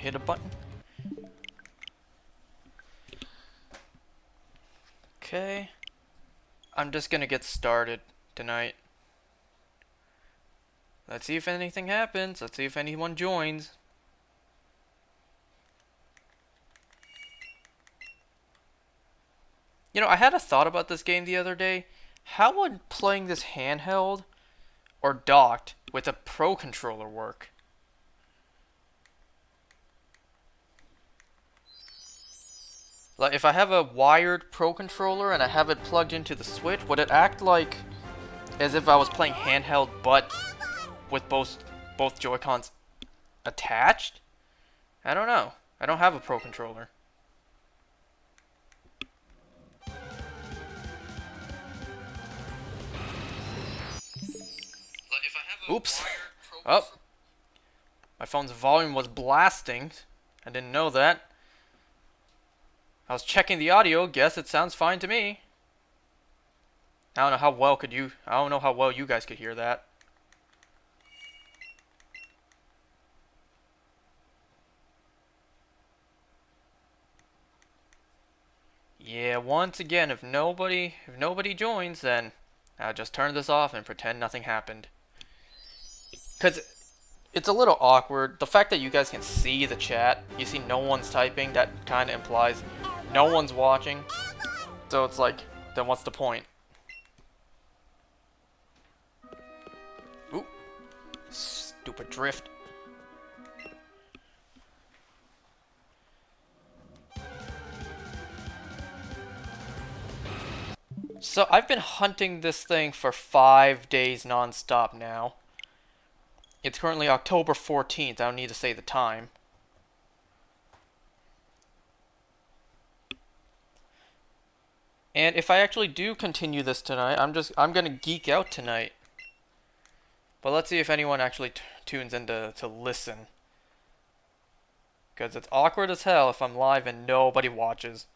hit a button. Okay. I'm just gonna get started tonight. Let's see if anything happens. Let's see if anyone joins. You know, I had a thought about this game the other day. How would playing this handheld or docked with a Pro controller work? Like, if I have a wired Pro controller and I have it plugged into the Switch, would it act like as if I was playing handheld but with both Joy-Cons attached? I don't know. I don't have a Pro controller. Oops. Oh. My phone's volume was blasting. I didn't know that. I was checking the audio. Guess it sounds fine to me. I don't know how well you guys could hear that. Yeah, once again, if nobody joins, then I'll just turn this off and pretend nothing happened. Because it's a little awkward. The fact that you guys can see the chat, you see no one's typing, that kind of implies no one's watching. So it's like, then what's the point? Ooh. Stupid drift. So I've been hunting this thing for 5 days non-stop now. It's currently October 14th. I don't need to say the time. And if I actually do continue this tonight, I'm gonna geek out tonight. But let's see if anyone actually tunes in to listen. Because it's awkward as hell if I'm live and nobody watches.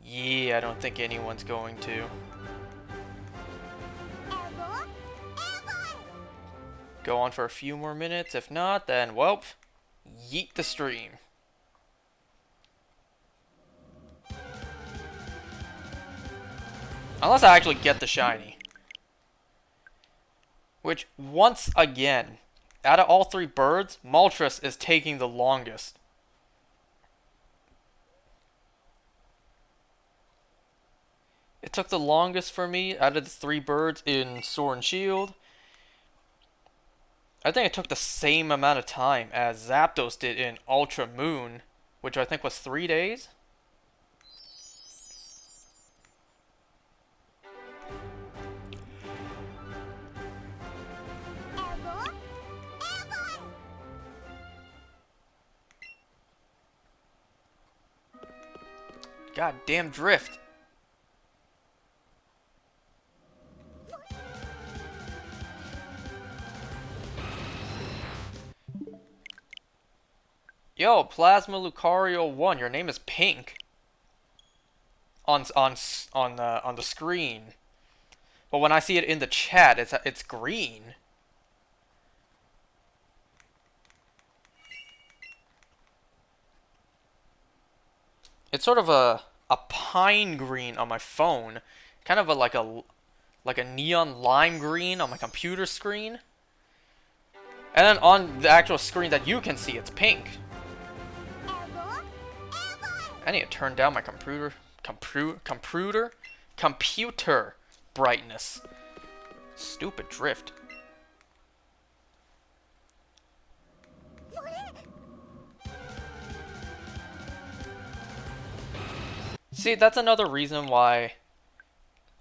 Yeah, I don't think anyone's going to. Go on for a few more minutes. If not, then, well, yeet the stream. Unless I actually get the shiny. Which, once again, out of all three birds, Moltres is taking the longest. It took the longest for me out of the three birds in Sword and Shield. I think it took the same amount of time as Zapdos did in Ultra Moon, which I think was 3 days. God damn drift. Yo, Plasma Lucario 1, your name is pink. On the screen. But when I see it in the chat, it's green. It's sort of a pine green on my phone. Kind of like a neon lime green on my computer screen. And then on the actual screen that you can see, it's pink. I need to turn down my computer brightness. Stupid drift. See, that's another reason why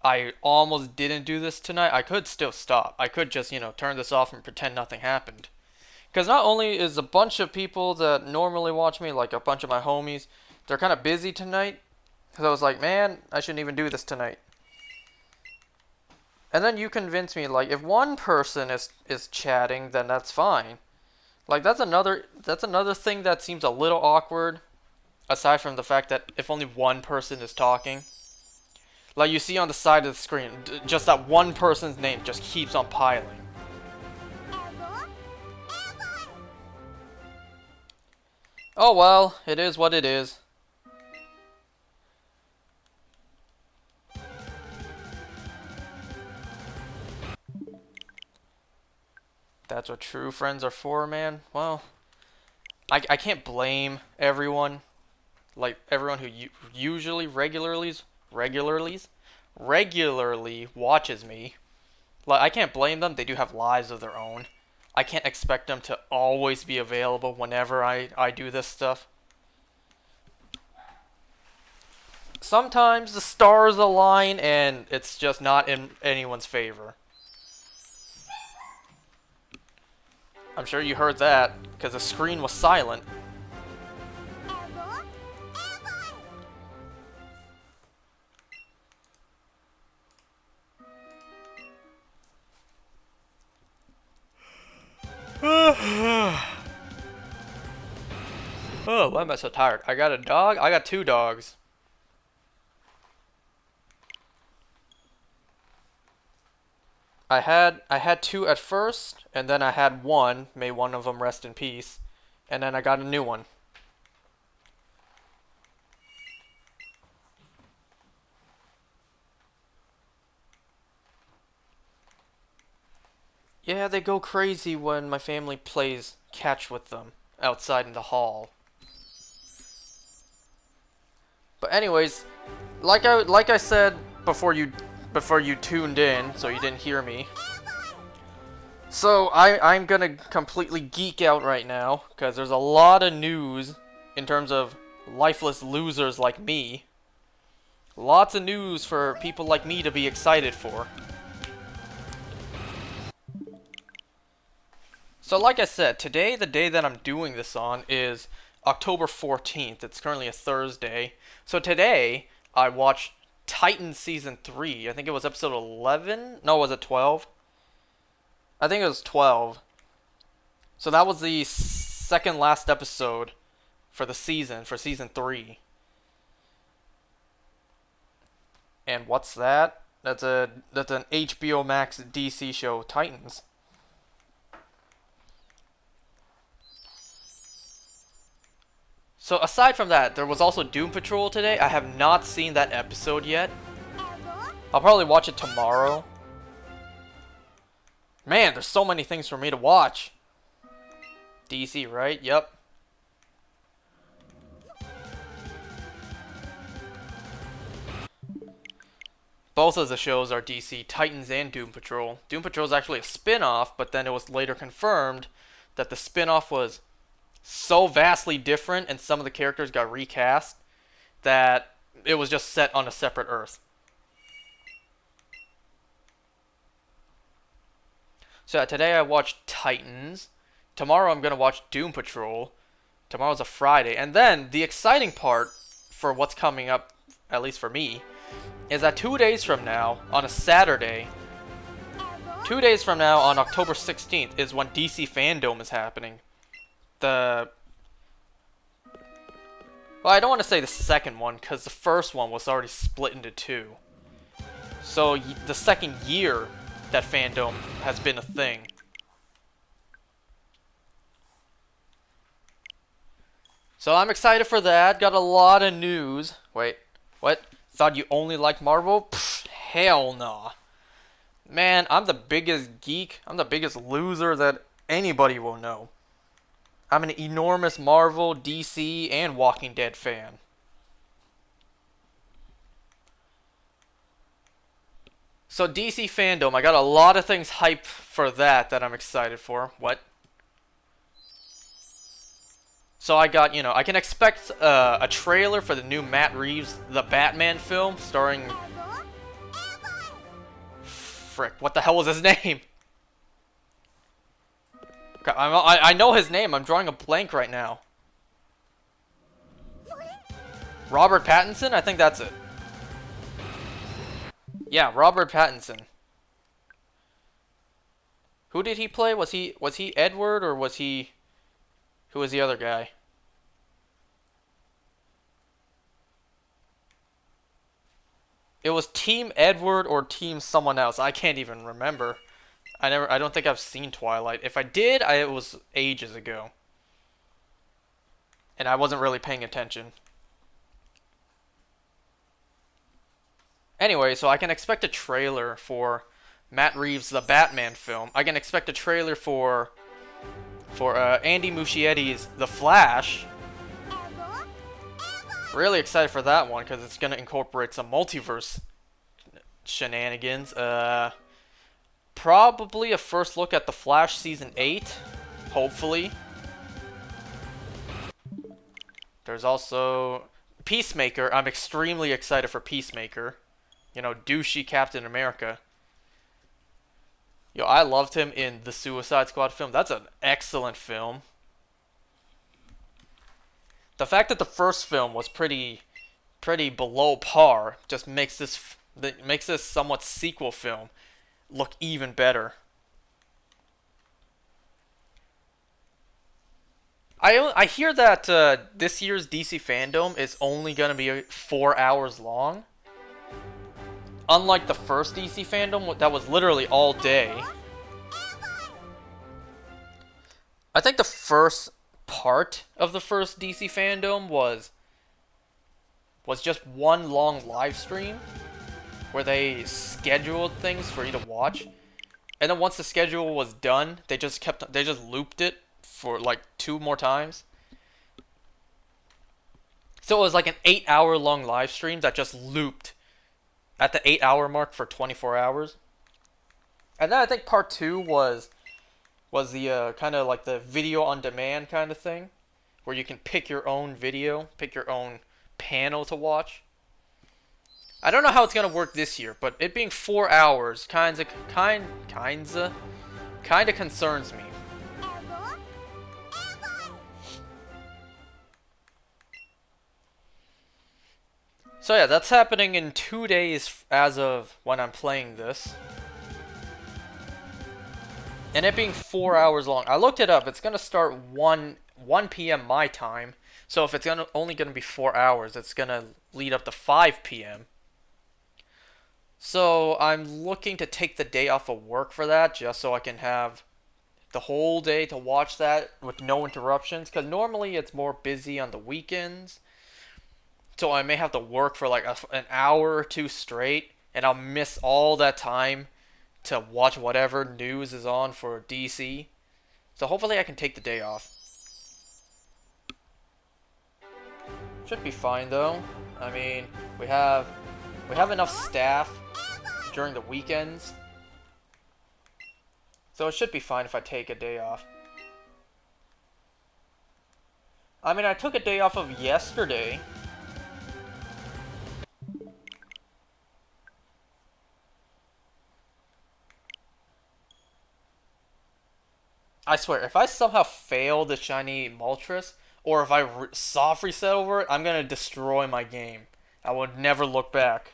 I almost didn't do this tonight. I could still stop. I could just, turn this off and pretend nothing happened. Because not only is a bunch of people that normally watch me, like a bunch of my homies, they're kind of busy tonight. Because I was like, man, I shouldn't even do this tonight. And then you convince me, like, if one person is chatting, then that's fine. Like, that's another thing that seems a little awkward. Aside from the fact that if only one person is talking. Like you see on the side of the screen, just that one person's name just keeps on piling. Oh well, it is what it is. That's what true friends are for, man. Well, I can't blame everyone. Like, everyone who usually, regularly watches me. Like, I can't blame them. They do have lives of their own. I can't expect them to always be available whenever I do this stuff. Sometimes the stars align and it's just not in anyone's favor. I'm sure you heard that, because the screen was silent. Oh, why am I so tired? I got a dog? I got two dogs. I had two at first, and then I had one, may one of them rest in peace, and then I got a new one. Yeah, they go crazy when my family plays catch with them outside in the hall. But anyways, like I said before you tuned in, so you didn't hear me. So I'm gonna completely geek out right now because there's a lot of news in terms of lifeless losers like me. Lots of news for people like me to be excited for. So like I said, today, the day that I'm doing this on, is October 14th. It's currently a Thursday. So today, I watched Titan Season 3. I think it was episode 11? No, was it 12? I think it was 12. So that was the second last episode for the season, for Season 3. And what's that? That's an HBO Max DC show, Titans. So aside from that, there was also Doom Patrol today. I have not seen that episode yet. I'll probably watch it tomorrow. Man, there's so many things for me to watch. DC, right? Yep. Both of the shows are DC, Titans and Doom Patrol. Doom Patrol is actually a spin-off, but then it was later confirmed that the spin-off was so vastly different and some of the characters got recast that it was just set on a separate Earth. So today I watched Titans. Tomorrow I'm going to watch Doom Patrol. Tomorrow's a Friday. And then the exciting part for what's coming up, at least for me, is that 2 days from now, on a Saturday, 2 days from now on October 16th is when DC Fandom is happening. Well, I don't want to say the second one, because the first one was already split into two. So, the second year that fandom has been a thing. So, I'm excited for that. Got a lot of news. Wait, what? Thought you only liked Marvel? Pfft, hell nah. Man, I'm the biggest geek. I'm the biggest loser that anybody will know. I'm an enormous Marvel, DC, and Walking Dead fan. So DC Fandom, I got a lot of things hyped for that I'm excited for. What? So I got, I can expect a trailer for the new Matt Reeves The Batman film starring... Frick, what the hell was his name? I know his name. I'm drawing a blank right now. Robert Pattinson? I think that's it. Yeah, Robert Pattinson. Who did he play? Was he Edward, or was he... Who was the other guy? It was Team Edward or Team someone else. I can't even remember. I don't think I've seen Twilight. If I did, it was ages ago. and I wasn't really paying attention. Anyway, so I can expect a trailer for Matt Reeves' The Batman film. I can expect a trailer for Andy Muschietti's The Flash. Really excited for that one because it's gonna incorporate some multiverse shenanigans. Probably a first look at The Flash Season 8, hopefully. There's also Peacemaker. I'm extremely excited for Peacemaker. You know, douchey Captain America. Yo, I loved him in the Suicide Squad film. That's an excellent film. The fact that the first film was pretty below par just makes this somewhat sequel film look even better. I hear that this year's DC Fandom is only gonna be 4 hours long. Unlike the first DC Fandom, that was literally all day. I think the first part of the first DC Fandom was just one long live stream where they scheduled things for you to watch, and then once the schedule was done, they just looped it for like 2 more times. So it was like an 8-hour long live stream that just looped at the 8-hour mark for 24 hours. And then I think part 2 was the kind of like the video on demand kind of thing, where you can pick your own video, pick your own panel to watch. I don't know how it's gonna work this year, but it being 4 hours kinda concerns me. So yeah, that's happening in 2 days as of when I'm playing this. And it being 4 hours long. I looked it up. It's going to start 1 p.m. my time. So if it's only going to be 4 hours, it's going to lead up to 5 p.m. So I'm looking to take the day off of work for that, just so I can have the whole day to watch that with no interruptions. Because normally it's more busy on the weekends. So I may have to work for like an hour or 2 straight, and I'll miss all that time to watch whatever news is on for DC. So hopefully I can take the day off. Should be fine though. I mean, we have enough staff during the weekends. So it should be fine if I take a day off. I mean, I took a day off of yesterday. I swear, if I somehow fail the shiny Moltres, or if I soft reset over it, I'm gonna destroy my game. I would never look back.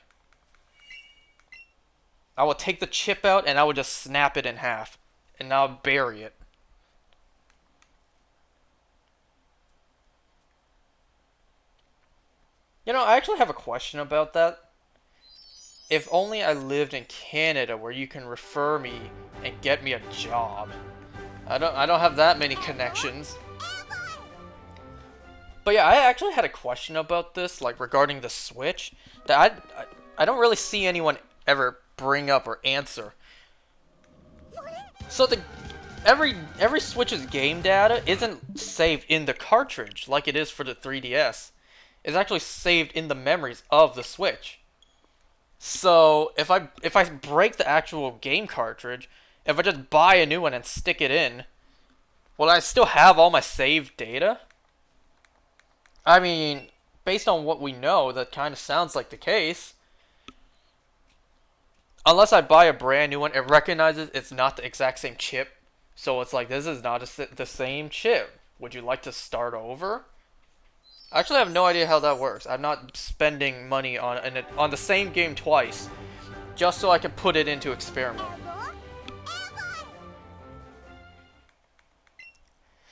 I will take the chip out and I would just snap it in half. And I'll bury it. You know, I actually have a question about that. If only I lived in Canada where you can refer me and get me a job. I don't have that many connections. But yeah, I actually had a question about this, like regarding the Switch, that I don't really see anyone ever bring up or answer. So every Switch's game data isn't saved in the cartridge like it is for the 3DS. It's actually saved in the memories of the Switch. So if I break the actual game cartridge, if I just buy a new one and stick it in, will I still have all my saved data? I mean, based on what we know, that kind of sounds like the case. Unless I buy a brand new one, it recognizes it's not the exact same chip. So it's like, this is not the same chip. Would you like to start over? I actually have no idea how that works. I'm not spending money on the same game twice, just so I can put it into experiment.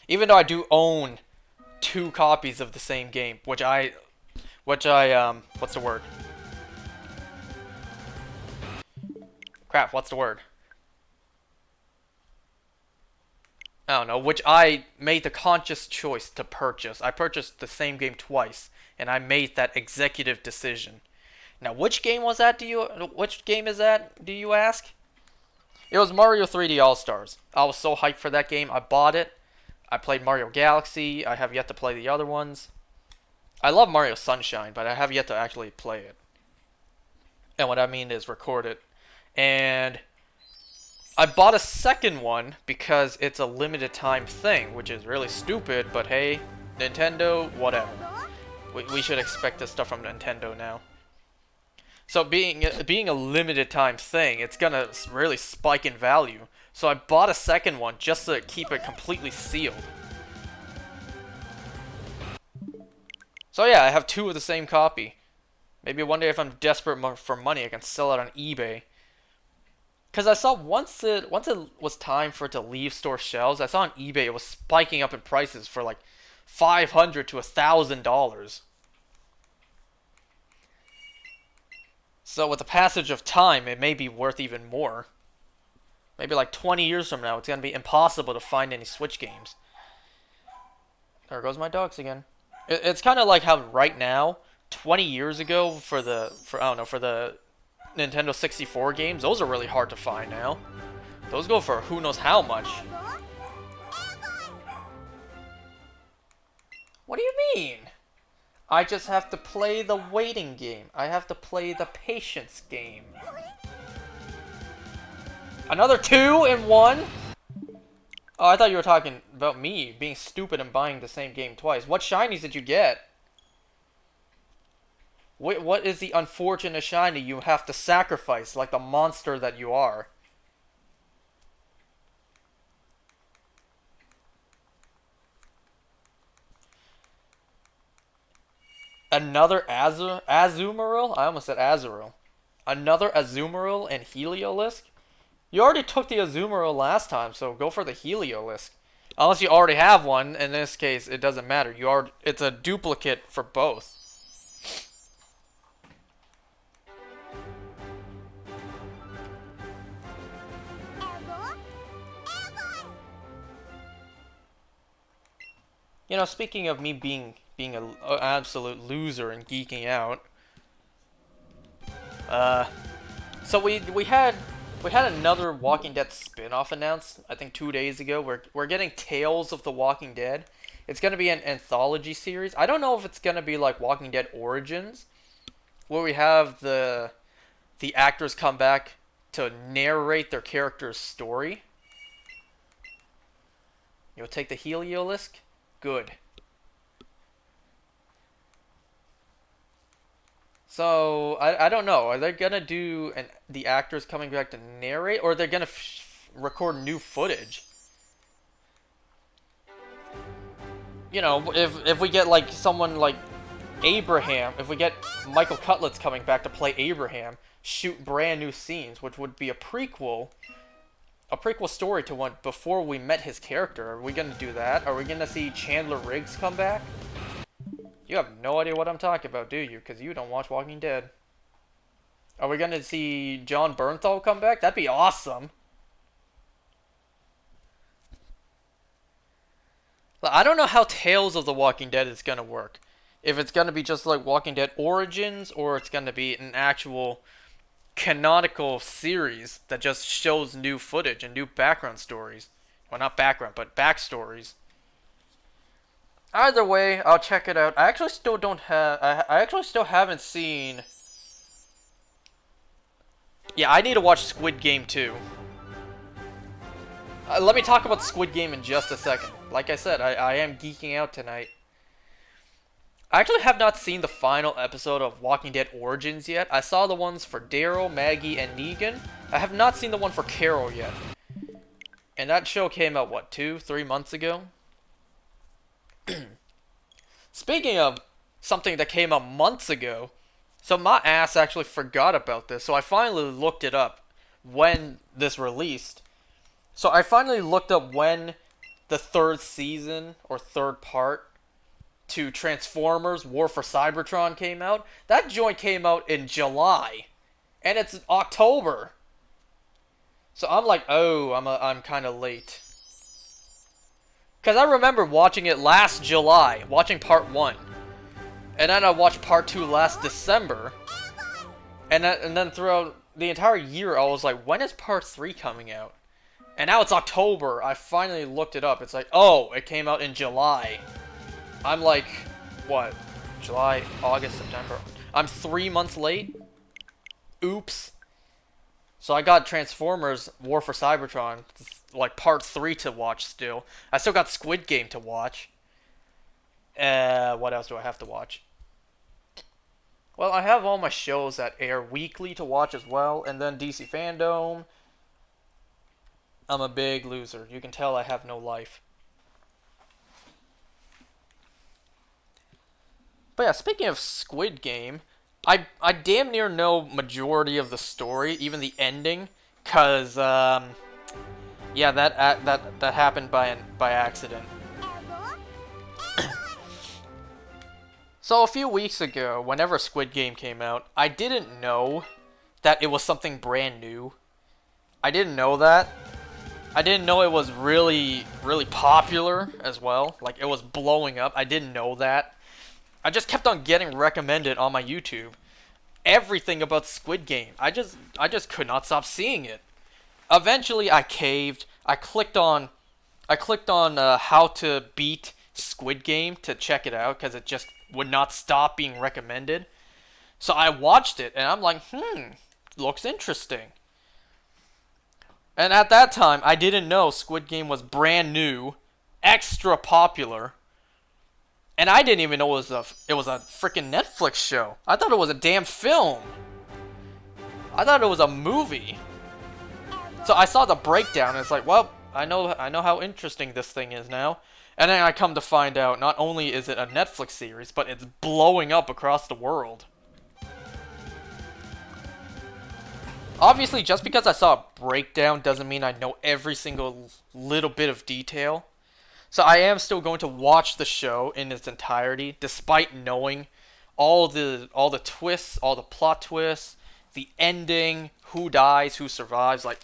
Even though I do own 2 copies of the same game, what's the word? Crap, what's the word? I don't know, which I made the conscious choice to purchase. I purchased the same game twice, and I made that executive decision. Now, which game was that? Which game is that? Do you ask? It was Mario 3D All Stars. I was so hyped for that game. I bought it. I played Mario Galaxy. I have yet to play the other ones. I love Mario Sunshine, but I have yet to actually play it. And what I mean is record it. And I bought a second one because it's a limited time thing, which is really stupid, but hey, Nintendo, whatever. We should expect this stuff from Nintendo now. So being a limited time thing, it's gonna really spike in value. So I bought a second one just to keep it completely sealed. So yeah, I have two of the same copy. Maybe one day if I'm desperate for money, I can sell it on eBay. Because I saw once it was time for it to leave store shelves, I saw on eBay it was spiking up in prices for like $500 to $1,000. So with the passage of time, it may be worth even more. Maybe like 20 years from now, it's going to be impossible to find any Switch games. There goes my dogs again. It's kind of like how right now, 20 years ago for the Nintendo 64 games, those are really hard to find now. Those go for who knows how much. What do you mean? I just have to play the waiting game. I have to play the patience game. Another 2 in 1? Oh, I thought you were talking about me being stupid and buying the same game twice. What shinies did you get? What is the unfortunate shiny you have to sacrifice like the monster that you are? Another Azumarill? I almost said Azurill. Another Azumarill and Heliolisk? You already took the Azumarill last time, so go for the Heliolisk. Unless you already have one, in this case, it doesn't matter. It's a duplicate for both. You know, speaking of me being an absolute loser and geeking out, so we had another Walking Dead spin-off announced, I think 2 days ago. We're getting Tales of the Walking Dead. It's gonna be an anthology series. I don't know if it's gonna be like Walking Dead Origins, where we have the actors come back to narrate their character's story. You'll take the Heliolisk? Good. So, I don't know. Are they gonna do the actors coming back to narrate, or are they gonna record new footage? You know, if we get like someone like Abraham, if we get Michael Cutlets coming back to play Abraham, shoot brand new scenes, which would be a prequel story to one before we met his character. Are we gonna do that? Are we gonna see Chandler Riggs come back? You have no idea what I'm talking about, do you? Because you don't watch Walking Dead. Are we gonna see John Bernthal come back? That'd be awesome. I don't know how Tales of the Walking Dead is gonna work. If it's gonna be just like Walking Dead Origins, or it's gonna be an actual canonical series that just shows new footage and new background stories. Well, not background, but backstories. Either way, I'll check it out. I actually still don't have... I actually still haven't seen... Yeah, I need to watch Squid Game too. Let me talk about Squid Game in just a second. Like I said, I am geeking out tonight. I actually have not seen the final episode of Walking Dead Origins yet. I saw the ones for Daryl, Maggie, and Negan. I have not seen the one for Carol yet. And that show came out, what, 2-3 months ago? Speaking of something that came out months ago, so my ass actually forgot about this, so I finally looked it up when this released. So I finally looked up when the third season, or third part, to Transformers War for Cybertron came out. That joint came out in July, and it's October. So I'm like, oh, I'm kind of late. Because I remember watching it last July, watching part 1. And then I watched part 2 last December. And then throughout the entire year, I was like, when is part 3 coming out? And now it's October. I finally looked it up. It's like, oh, it came out in July. I'm like, what? July, August, September. I'm 3 months late? Oops. So I got Transformers War for Cybertron, like part 3 to watch still. I still got Squid Game to watch. What else do I have to watch? Well, I have all my shows that air weekly to watch as well, and then DC Fandom. I'm a big loser. You can tell I have no life. But yeah, speaking of Squid Game, I damn near know majority of the story, even the ending, cause yeah, that happened by accident. So a few weeks ago, whenever Squid Game came out, I didn't know that it was something brand new. I didn't know that. I didn't know it was really popular as well. Like, it was blowing up. I didn't know that. I just kept on getting recommended on my YouTube everything about Squid Game. I just could not stop seeing it. Eventually, I caved. I clicked on how to beat Squid Game to check it out because it just would not stop being recommended. So I watched it and I'm like, looks interesting. And at that time, I didn't know Squid Game was brand new, extra popular, and I didn't even know it was a freaking Netflix show. I thought it was a damn film. I thought it was a movie. So I saw the breakdown and it's like, well, I know how interesting this thing is now. And then I come to find out, not only is it a Netflix series, but it's blowing up across the world. Obviously, just because I saw a breakdown doesn't mean I know every single little bit of detail. So I am still going to watch the show in its entirety, despite knowing all the twists, all the plot twists, the ending, who dies, who survives. Like,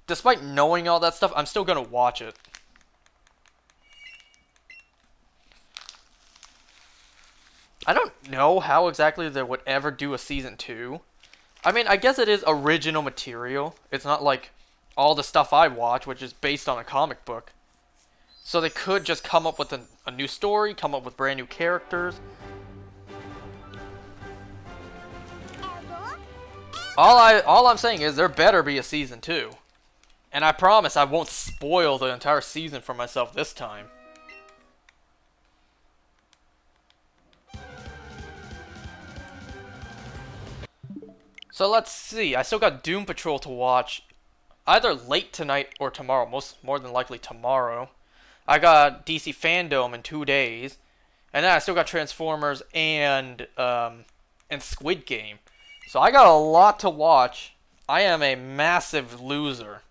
despite knowing all that stuff, I'm still going to watch it. I don't know how exactly they would ever do a season 2. I mean, I guess it is original material. It's not like all the stuff I watch, which is based on a comic book. So they could just come up with a new story, come up with brand new characters. All I'm saying is there better be a season 2. And I promise I won't spoil the entire season for myself this time. So let's see. I still got Doom Patrol to watch either late tonight or tomorrow. More than likely tomorrow. I got DC Fandom in 2 days. And then I still got Transformers and Squid Game. So I got a lot to watch. I am a massive loser.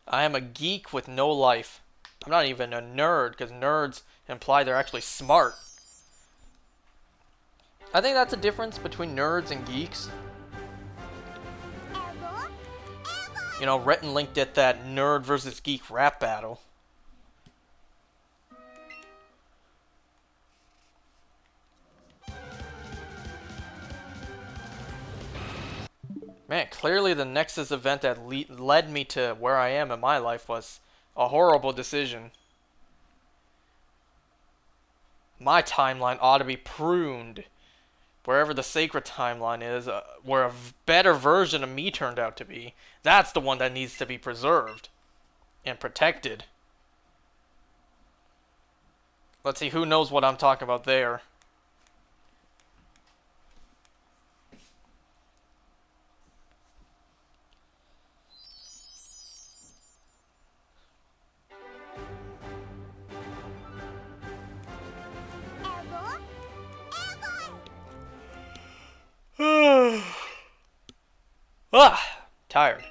I am a geek with no life. I'm not even a nerd, because nerds imply they're actually smart. I think that's a difference between nerds and geeks. You know, Rhett and Link did that nerd versus geek rap battle. Man, clearly the Nexus event that led me to where I am in my life was a horrible decision. My timeline ought to be pruned. Wherever the sacred timeline is, where a better version of me turned out to be, that's the one that needs to be preserved and protected. Let's see, who knows what I'm talking about there. Tired.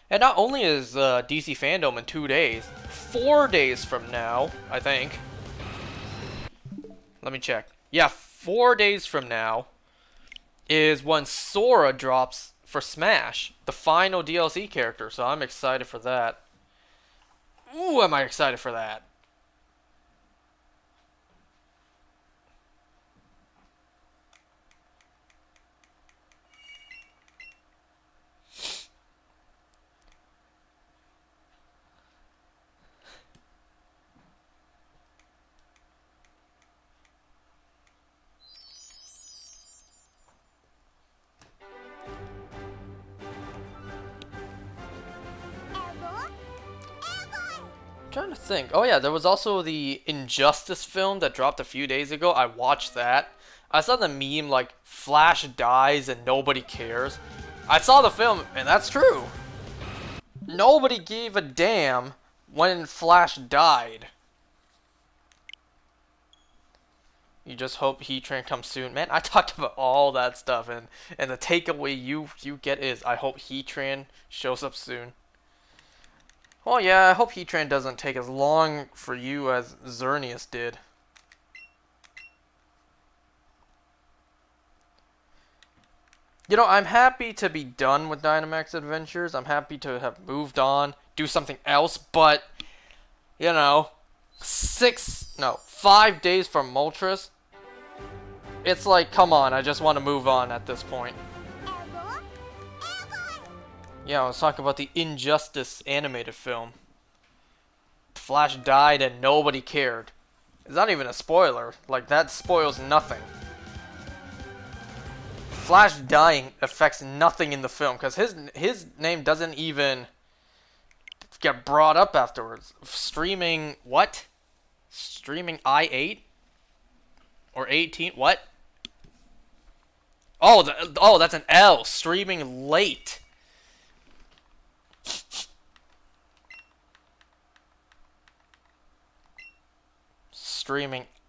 And not only is DC Fandom in 2 days, 4 days from now, I think. Let me check. Yeah, 4 days from now is when Sora drops for Smash, the final DLC character, so I'm excited for that. Ooh, am I excited for that? I'm trying to think. Oh yeah, there was also the Injustice film that dropped a few days ago. I watched that. I saw the meme like Flash dies and nobody cares. I saw the film and that's true. Nobody gave a damn when Flash died. You just hope Heat Train comes soon. Man, I talked about all that stuff and the takeaway you get is I hope Heat Train shows up soon. Well, yeah, I hope Heat Train doesn't take as long for you as Xerneas did. You know, I'm happy to be done with Dynamax Adventures. I'm happy to have moved on, do something else, but, you know, 5 days from Moltres, it's like, come on, I just want to move on at this point. Yeah, I was talking about the Injustice animated film. Flash died and nobody cared. It's not even a spoiler. Like, that spoils nothing. Flash dying affects nothing in the film because his name doesn't even get brought up afterwards. Streaming what? Streaming I8 or 18? What? Oh, that's an L. Streaming late.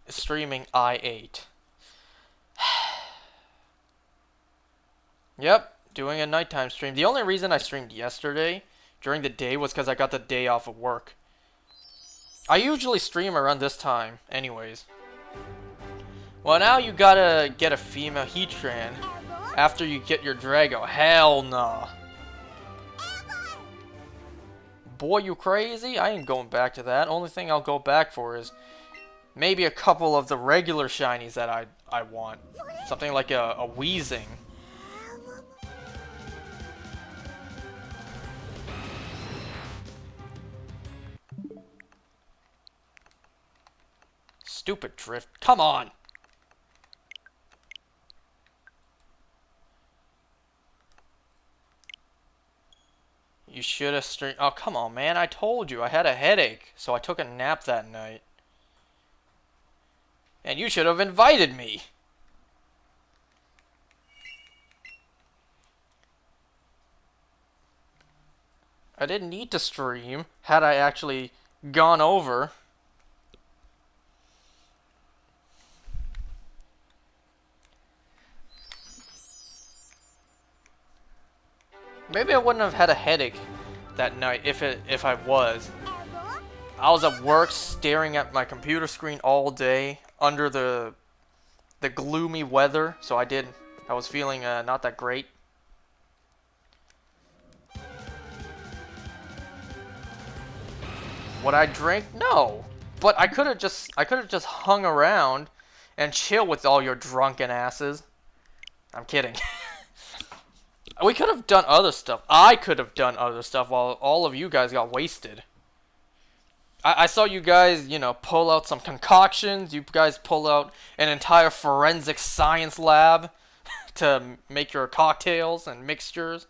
Streaming I8. Yep, doing a nighttime stream. The only reason I streamed yesterday during the day was because I got the day off of work. I usually stream around this time, anyways. Well, now you gotta get a female Heatran after you get your Drago. Hell nah. Boy, you crazy? I ain't going back to that. Only thing I'll go back for is maybe a couple of the regular shinies that I want. Something like a Weezing. Stupid drift. Come on! You should have streamed. Oh, come on, man. I told you. I had a headache, so I took a nap that night. And you should have invited me. I didn't need to stream had I actually gone over. Maybe I wouldn't have had a headache that night if I was. I was at work staring at my computer screen all day under the gloomy weather, so I was feeling not that great. Would I drink? No. But I could have just hung around and chill with all your drunken asses. I'm kidding. We could have done other stuff. I could have done other stuff while all of you guys got wasted. I saw you guys, you know, pull out some concoctions. You guys pull out an entire forensic science lab to make your cocktails and mixtures.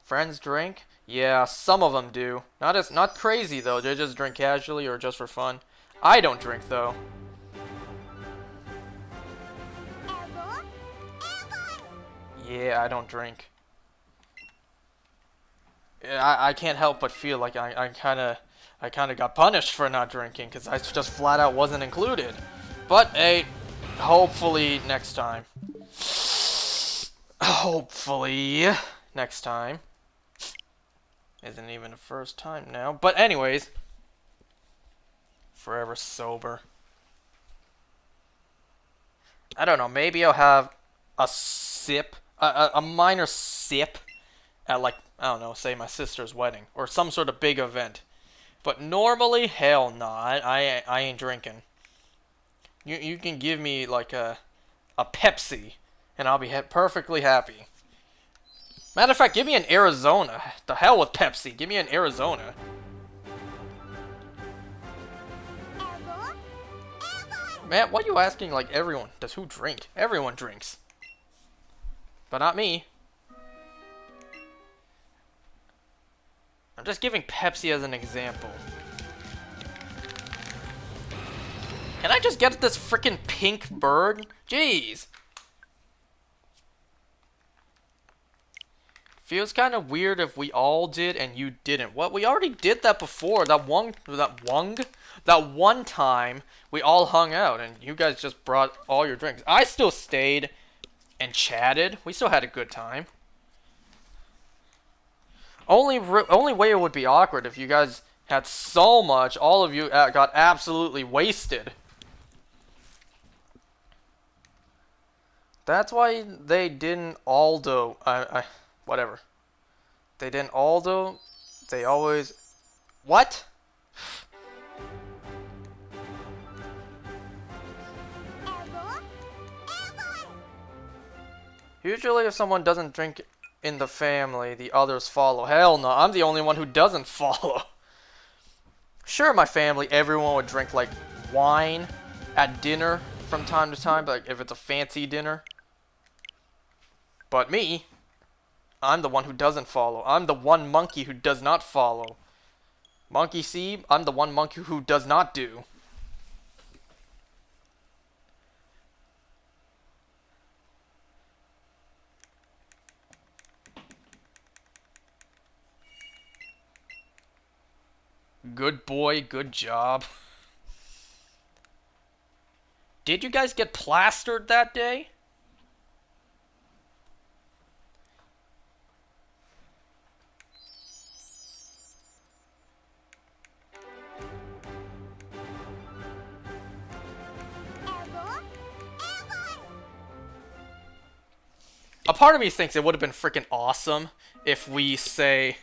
Friends drink? Yeah, some of them do. Not crazy though. They just drink casually or just for fun. I don't drink though. Yeah, I don't drink. I can't help but feel like I kind of got punished for not drinking because I just flat out wasn't included. But hey, hopefully next time. Hopefully next time. Isn't even the first time now. But anyways, forever sober. I don't know. Maybe I'll have a sip, a minor sip at like I don't know, say my sister's wedding or some sort of big event. But normally, hell no, I ain't drinking. You can give me like a Pepsi, and I'll be perfectly happy. Matter of fact, give me an Arizona. The hell with Pepsi. Give me an Arizona. Man, why are you asking like everyone? Does who drink? Everyone drinks. But not me. I'm just giving Pepsi as an example. Can I just get this freaking pink bird? Jeez. Feels kind of weird if we all did and you didn't. What? We already did that before. That one time we all hung out and you guys just brought all your drinks. I still stayed and chatted. We still had a good time. Only way it would be awkward if you guys had so much, all of you got absolutely wasted. That's why they didn't Aldo. Whatever. They didn't Aldo. They always. What? Usually, if someone doesn't drink in the family, the others follow. Hell no, I'm the only one who doesn't follow. Sure, my family, everyone would drink like wine at dinner from time to time, like if it's a fancy dinner. But me, I'm the one who doesn't follow. I'm the one monkey who does not follow. Monkey see, I'm the one monkey who does not do. Good boy, good job. Did you guys get plastered that day? A part of me thinks it would have been freaking awesome if we say,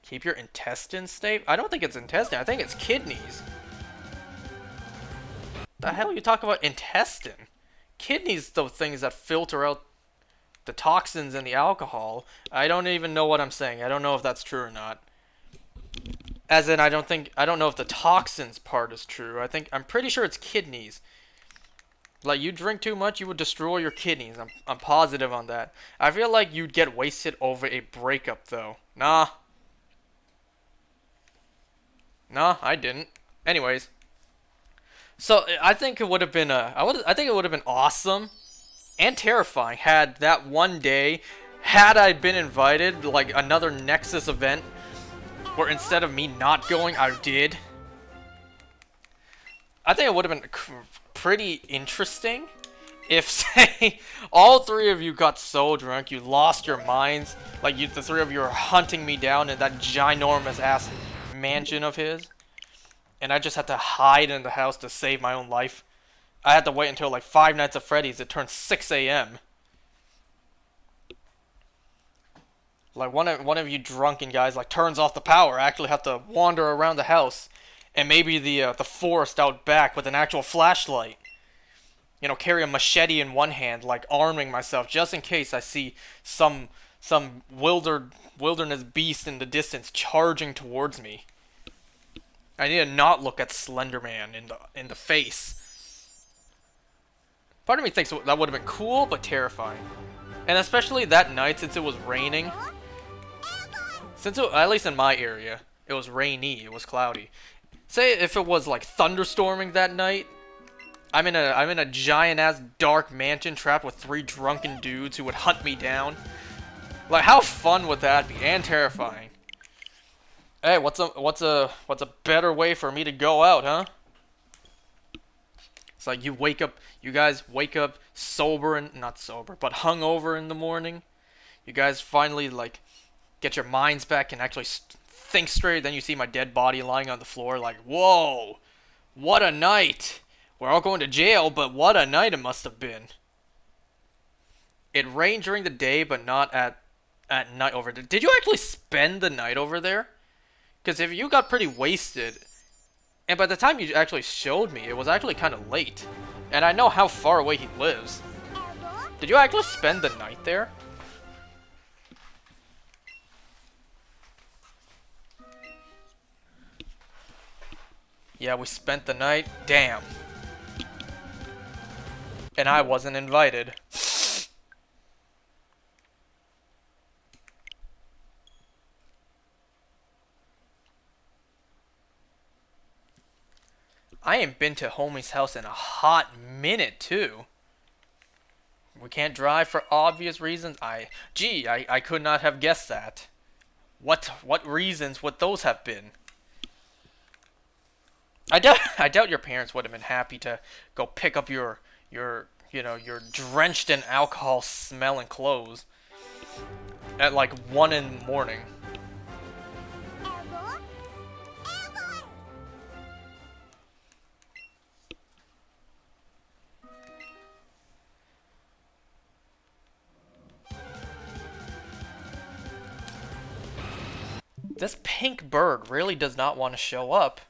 keep your intestines safe. I don't think it's intestine. I think it's kidneys. The hell you talk about intestine? Kidneys, the things that filter out the toxins in the alcohol. I don't even know what I'm saying. I don't know if that's true or not. As in, I don't know if the toxins part is true. I'm pretty sure it's kidneys. Like, you drink too much, you would destroy your kidneys. I'm positive on that. I feel like you'd get wasted over a breakup, though. Nah. Nah, I didn't. Anyways. So, I think it would have been, I think it would have been awesome and terrifying had that one day, had I been invited, like, another Nexus event, where instead of me not going, I did. I think it would have been pretty interesting if, say, all three of you got so drunk you lost your minds, like the three of you are hunting me down in that ginormous ass mansion of his, and I just had to hide in the house to save my own life. I had to wait until like Five Nights at Freddy's. It turned 6 a.m. Like one of you drunken guys like turns off the power. I actually have to wander around the house. And maybe the forest out back with an actual flashlight. You know, carry a machete in one hand, like arming myself, just in case I see some wilderness beast in the distance charging towards me. I need to not look at Slender Man in the face. Part of me thinks that would have been cool, but terrifying. And especially that night, since it was raining. At least in my area, it was rainy, it was cloudy. Say if it was like thunderstorming that night, I'm in a giant ass dark mansion trapped with 3 drunken dudes who would hunt me down. Like, how fun would that be? And terrifying. Hey, what's a better way for me to go out, huh? It's like you guys wake up sober and not sober, but hungover in the morning. You guys finally like get your minds back and actually think straight. Then you see my dead body lying on the floor. Like, whoa, what a night! We're all going to jail, but what a night it must have been. It rained during the day, but not at night over there. Did you actually spend the night over there? Because if you got pretty wasted, and by the time you actually showed me, it was actually kind of late. And I know how far away he lives. Did you actually spend the night there? Yeah, we spent the night. Damn. And I wasn't invited. I ain't been to homie's house in a hot minute, too. We can't drive for obvious reasons. I could not have guessed that. What reasons would those have been? I doubt your parents would have been happy to go pick up your drenched in alcohol smelling clothes at like 1 in the morning. This pink bird really does not want to show up.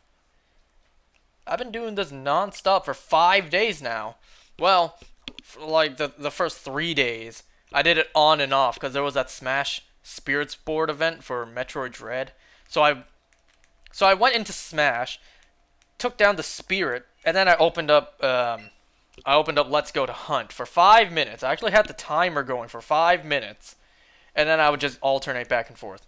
I've been doing this non-stop for 5 days now. Well, for like the first 3 days, I did it on and off because there was that Smash Spirits board event for Metroid Dread. So I went into Smash, took down the Spirit, and then I opened up Let's Go to Hunt for 5 minutes. I actually had the timer going for 5 minutes, and then I would just alternate back and forth.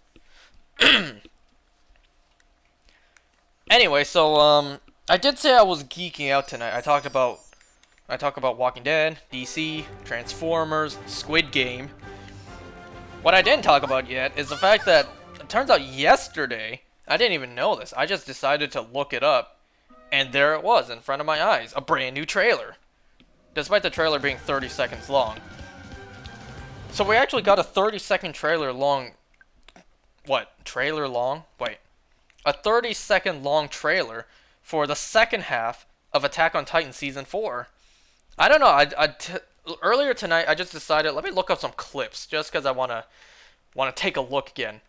Anyway, so I did say I was geeking out tonight. I talk about Walking Dead, DC, Transformers, Squid Game. What I didn't talk about yet is the fact that it turns out yesterday, I didn't even know this. I just decided to look it up, and there it was in front of my eyes, a brand new trailer. Despite the trailer being 30 seconds long. So we actually got a 30-second trailer long. What? Trailer long? Wait. A 30-second long trailer for the second half of Attack on Titan Season 4. I don't know. Earlier tonight, I just decided, let me look up some clips, just because I want to take a look again.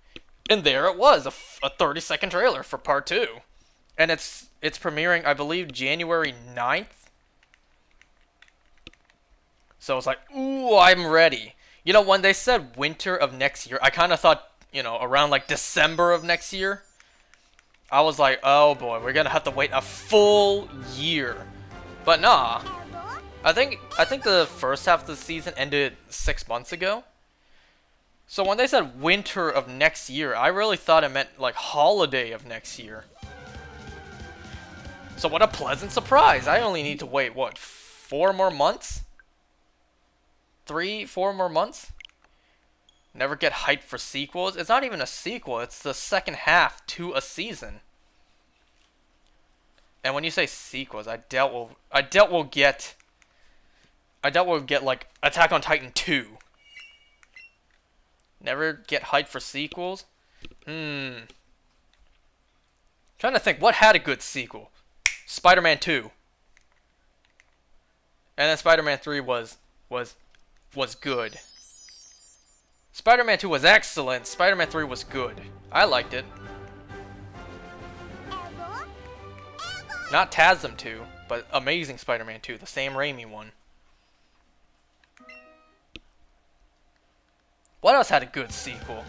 And there it was, a 30-second trailer for Part 2. And it's premiering, I believe, January 9th. So it's like, ooh, I'm ready. You know, when they said winter of next year, I kind of thought, around like December of next year. I was like, oh boy, we're gonna have to wait a full year. But nah. I think the first half of the season ended 6 months ago. So when they said winter of next year, I really thought it meant like holiday of next year. So what a pleasant surprise. I only need to wait, what, 4 more months? 3, 4 more months? Never get hyped for sequels. It's not even a sequel. It's the second half to a season. And when you say sequels, I doubt we'll get like Attack on Titan 2. Never get hyped for sequels? Trying to think what had a good sequel. Spider-Man 2. And then Spider-Man 3 was good. Spider-Man 2 was excellent. Spider-Man 3 was good. I liked it. Not TASM 2, but Amazing Spider-Man 2, the Sam Raimi one. What else had a good sequel?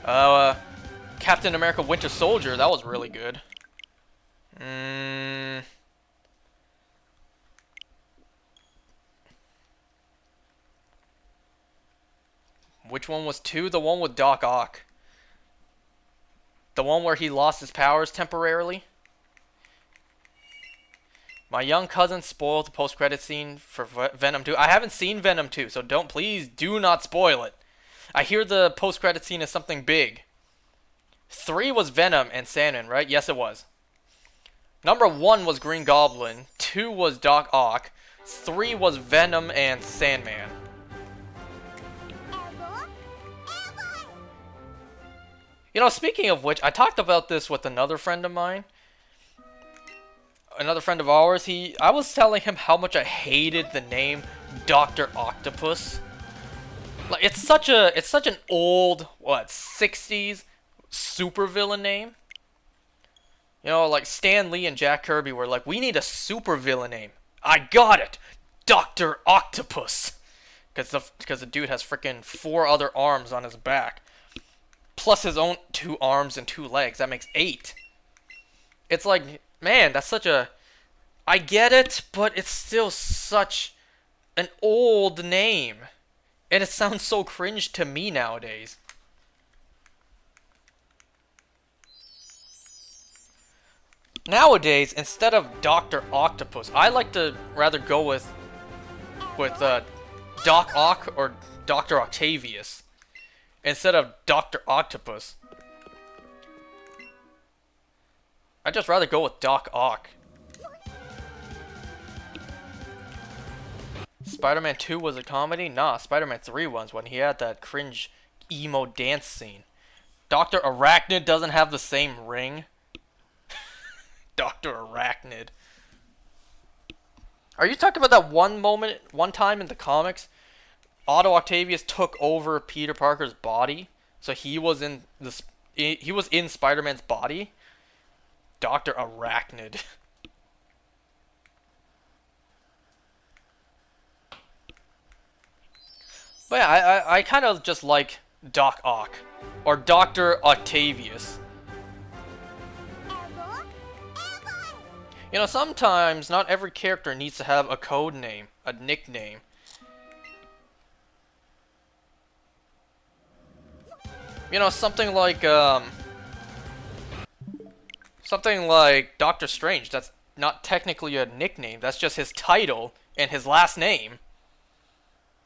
Captain America Winter Soldier, that was really good. Which one was 2? The one with Doc Ock. The one where he lost his powers temporarily. My young cousin spoiled the post-credit scene for Venom 2. I haven't seen Venom 2, so please do not spoil it. I hear the post-credit scene is something big. 3 was Venom and Sandman, right? Yes, it was. Number 1 was Green Goblin. 2 was Doc Ock. 3 was Venom and Sandman. Speaking of which, I talked about this with another friend of mine. Another friend of ours. I was telling him how much I hated the name Dr. Octopus. Like it's such an old what 60s supervillain name. You know, like Stan Lee and Jack Kirby were like, we need a supervillain name. I got it, Doctor Octopus, because the dude has freaking 4 other arms on his back, plus his own 2 arms and 2 legs. That makes 8. It's like, man, that's such a. I get it, but it's still such an old name. And it sounds so cringe to me nowadays. Nowadays, instead of Dr. Octopus, I like to rather go with Doc Ock or Dr. Octavius instead of Dr. Octopus. I'd just rather go with Doc Ock. Spider-Man 2 was a comedy? Nah, Spider-Man 3 was when he had that cringe emo dance scene. Dr. Arachnid doesn't have the same ring. Dr. Arachnid. Are you talking about that one time in the comics? Otto Octavius took over Peter Parker's body, so he was in Spider-Man's body? Dr. Arachnid. But yeah, I kind of just like Doc Ock. Or Dr. Octavius. You know, sometimes not every character needs to have a code name, a nickname. You know, something like Doctor Strange. That's not technically a nickname. That's just his title and his last name.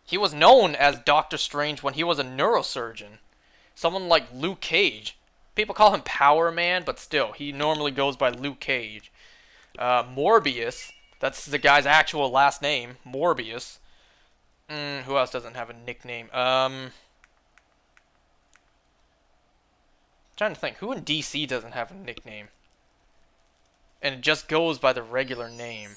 He was known as Doctor Strange when he was a neurosurgeon. Someone like Luke Cage. People call him Power Man, but still, he normally goes by Luke Cage. Morbius. That's the guy's actual last name. Morbius. Who else doesn't have a nickname? Trying to think. Who in DC doesn't have a nickname? And it just goes by the regular name.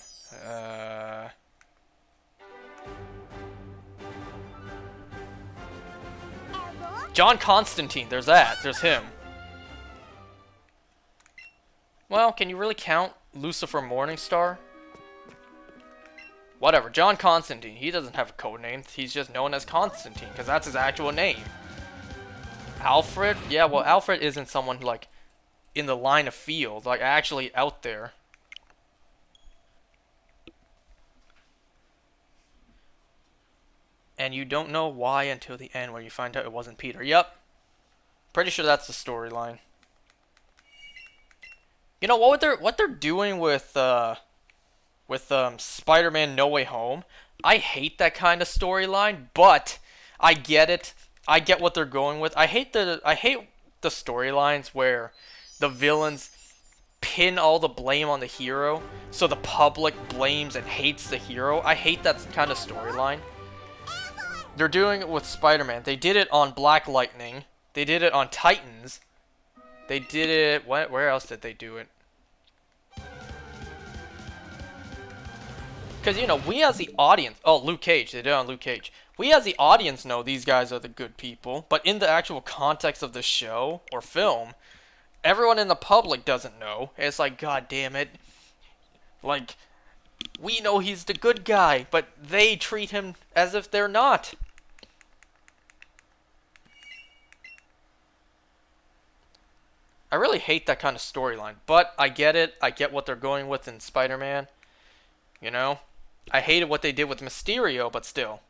John Constantine, there's that. There's him. Well, can you really count Lucifer Morningstar? Whatever, John Constantine. He doesn't have a code name. He's just known as Constantine, because that's his actual name. Alfred? Yeah, well, Alfred isn't someone, like, in the line of field. Like, actually out there. And you don't know why until the end where you find out it wasn't Peter. Yep. Pretty sure that's the storyline. You know what they're doing with Spider-Man No Way Home? I hate that kind of storyline, but I get it. I get what they're going with. I hate the storylines where the villains pin all the blame on the hero, so the public blames and hates the hero. I hate that kind of storyline. They're doing it with Spider-Man. They did it on Black Lightning. They did it on Titans. They did it... Where else did they do it? Because, you know, we as the audience... Oh, Luke Cage. They did it on Luke Cage. We as the audience know these guys are the good people. But in the actual context of the show or film, everyone in the public doesn't know. It's like, God damn it. Like, we know he's the good guy, but they treat him as if they're not. I really hate that kind of storyline, but I get it. I get what they're going with in Spider-Man. You know? I hated what they did with Mysterio, but still.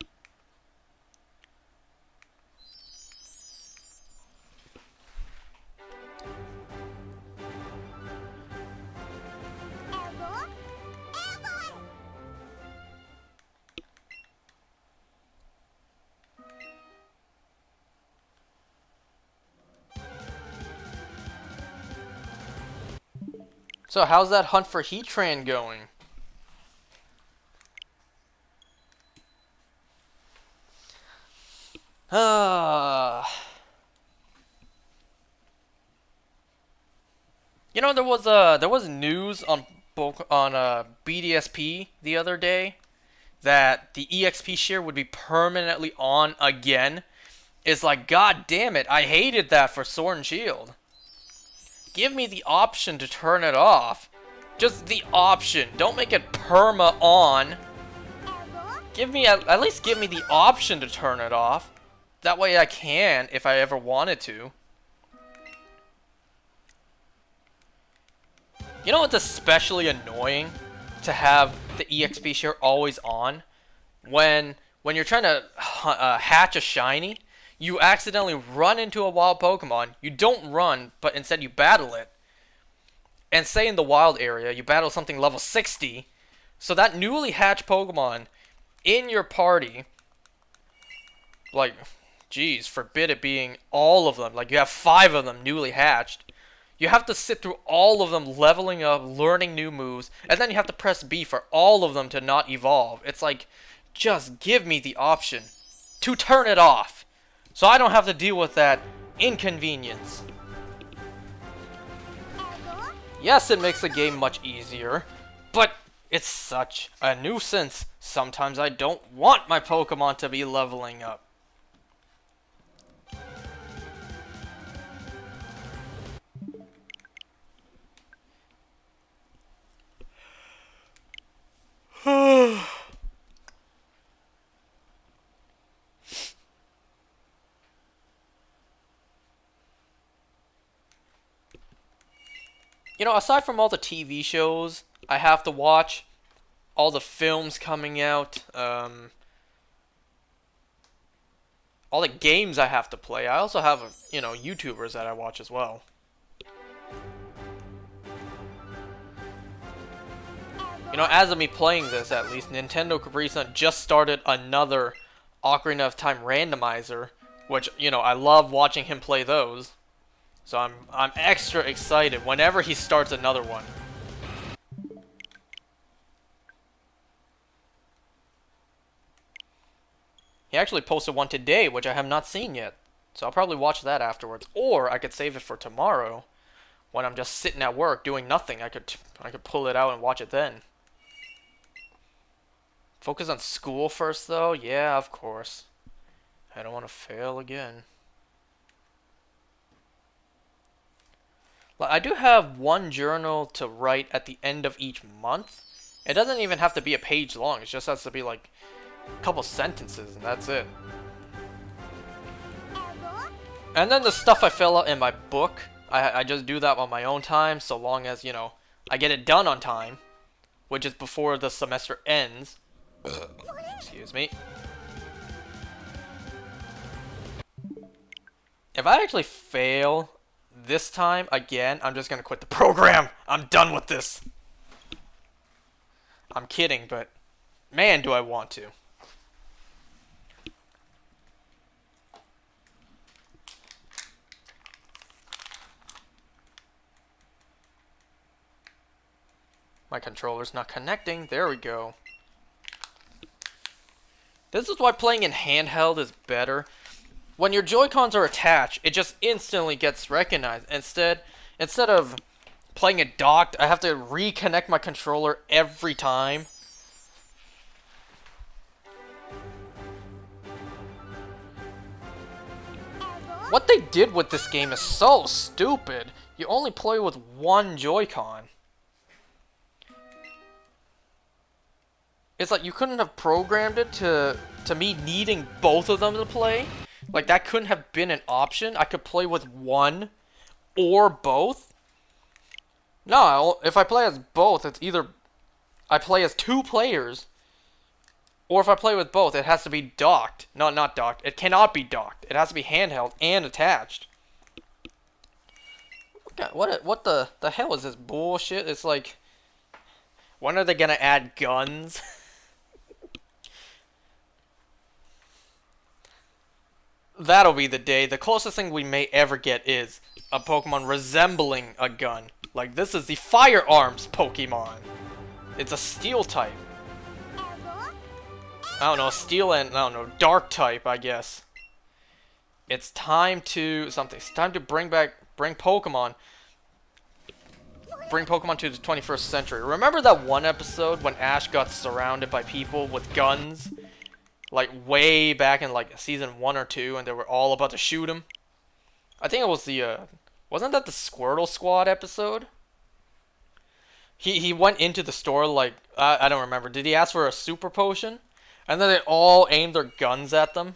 So, how's that hunt for Heatran going? You know, there was news on BDSP the other day that the EXP share would be permanently on again It's like, god damn it, I hated that for Sword and Shield. Give me the option to turn it off. Just the option. Don't make it perma on. Give me at least give me the option to turn it off. That way I can if I ever wanted to. You know what's especially annoying? To have the EXP share always on. When you're trying to hatch a shiny, you accidentally run into a wild Pokemon. You don't run, but instead you battle it. And say in the wild area, you battle something level 60. So that newly hatched Pokemon in your party, like, geez, forbid it being all of them. Like, you have 5 of them newly hatched. You have to sit through all of them leveling up, learning new moves, and then you have to press B for all of them to not evolve. It's like, just give me the option to turn it off, so I don't have to deal with that inconvenience. Yes, it makes the game much easier, but it's such a nuisance. Sometimes I don't want my Pokemon to be leveling up. You know, aside from all the TV shows I have to watch, all the films coming out, all the games I have to play, I also have, you know, YouTubers that I watch as well. You know, as of me playing this, at least, Nintendo Capri-Sun just started another Ocarina of Time randomizer, which, you know, I love watching him play those. So I'm extra excited whenever he starts another one. He actually posted one today, which I have not seen yet. So I'll probably watch that afterwards. Or I could save it for tomorrow, when I'm just sitting at work doing nothing. I could pull it out and watch it then. Focus on school first, though? Yeah, of course. I don't want to fail again. I do have one journal to write at the end of each month. It doesn't even have to be a page long. It just has to be like a couple sentences, and that's it. And then the stuff I fill out in my book, I just do that on my own time, so long as, you know, I get it done on time, which is before the semester ends. Excuse me. If I actually fail this time again, I'm just gonna quit the program. I'm done with this. I'm kidding, but man, do I want to. My controller's not connecting. There we go. This is why playing in handheld is better. When your Joy-Cons are attached, it just instantly gets recognized. Instead of playing it docked, I have to reconnect my controller every time. What they did with this game is so stupid. You only play with one Joy-Con. It's like you couldn't have programmed it to me needing both of them to play. Like, that couldn't have been an option. I could play with one or both. No, if I play as both, it's either I play as 2 players, or if I play with both, it has to be docked. No, not docked. It cannot be docked. It has to be handheld and attached. What the hell is this bullshit? It's like, when are they gonna add guns? That'll be the day. The closest thing we may ever get is a Pokemon resembling a gun. Like, this is the Firearms Pokemon. It's a Steel type. I don't know, Steel and, I don't know, Dark type, I guess. It's time to something. It's time to bring Pokemon. Bring Pokemon to the 21st century. Remember that one episode when Ash got surrounded by people with guns? like way back in like season 1 or 2, and they were all about to shoot him. I think it was the wasn't that the Squirtle Squad episode? He went into the store like I don't remember. Did he ask for a super potion? And then they all aimed their guns at them.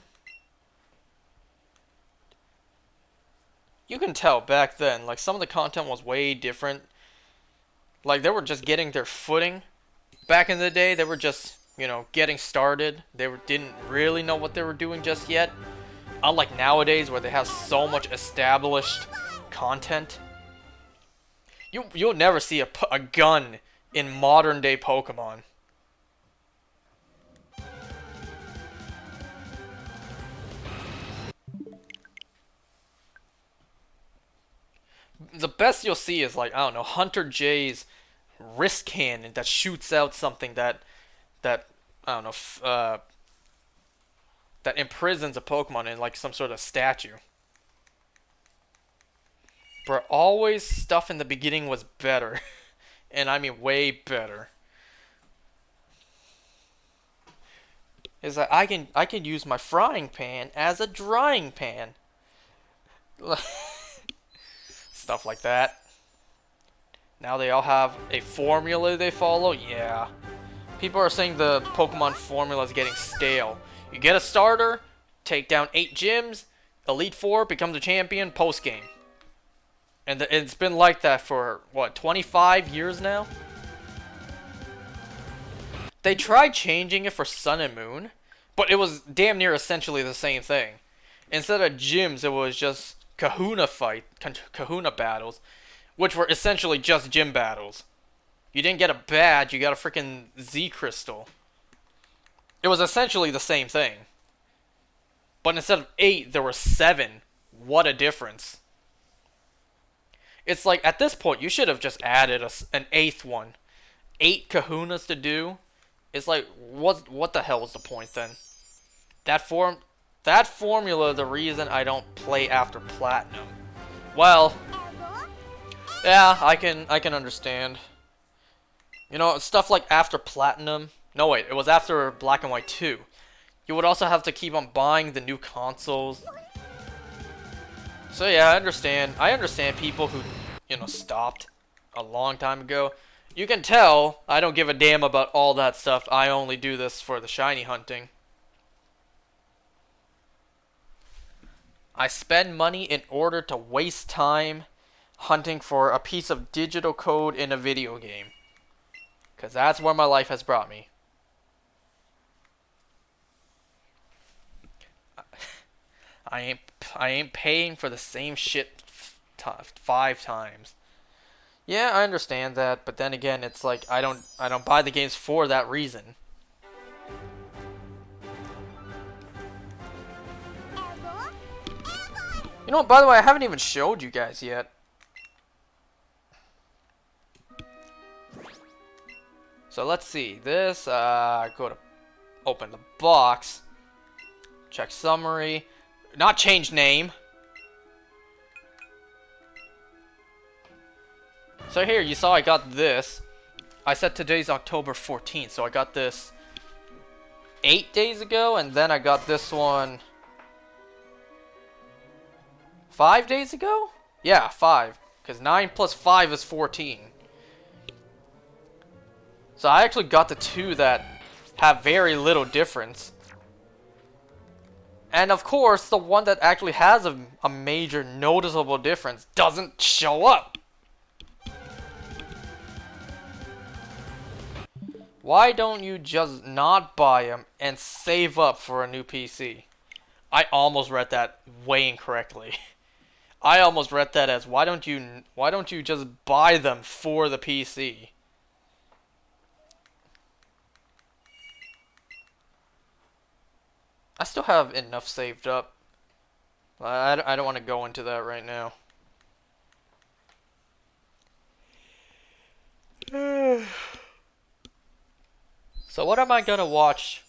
You can tell back then, like some of the content was way different. Like they were just getting their footing. Back in the day, they were just, you know, getting started. Didn't really know what they were doing just yet. Unlike nowadays, where they have so much established content. You'll never see a gun in modern day Pokemon. The best you'll see is like, I don't know, Hunter J's wrist cannon that shoots out something that I don't know that imprisons a Pokemon in like some sort of statue. But always stuff in the beginning was better. And I mean way better. Is that I can use my frying pan as a drying pan. Stuff like that. Now they all have a formula they follow. Yeah. People are saying the Pokemon formula is getting stale. You get a starter, take down 8 gyms, Elite Four, become the champion, post game. And it's been like that for, what, 25 years now? They tried changing it for Sun and Moon, but it was damn near essentially the same thing. Instead of gyms, it was just Kahuna battles, which were essentially just gym battles. You didn't get a badge, you got a freaking Z Crystal. It was essentially the same thing. But instead of 8, there were 7. What a difference. It's like, at this point, you should have just added an 8th one. 8 Kahunas to do. It's like, what the hell was the point then? That formula, the reason I don't play after Platinum. Well, yeah, I can understand. You know, stuff like after Platinum. No, wait, it was after Black and White 2. You would also have to keep on buying the new consoles. So yeah, I understand. I understand people who, you know, stopped a long time ago. You can tell I don't give a damn about all that stuff. I only do this for the shiny hunting. I spend money in order to waste time hunting for a piece of digital code in a video game. Because that's where my life has brought me. I ain't paying for the same shit 5 times. Yeah, I understand that, but then again, it's like I don't buy the games for that reason. You know what, by the way, I haven't even showed you guys yet. So let's see. This, go to open the box. Check summary. Not change name. So here, you saw I got this. I said today's October 14th, so I got this 8 days ago, and then I got this one 5 days ago? Yeah, 5. Because 9 plus 5 is 14. So I actually got the 2 that have very little difference. And of course, the one that actually has a major noticeable difference doesn't show up. Why don't you just not buy them and save up for a new PC? I almost read that way incorrectly. I almost read that as why don't you just buy them for the PC? I still have enough saved up. I don't want to go into that right now. So what am I gonna watch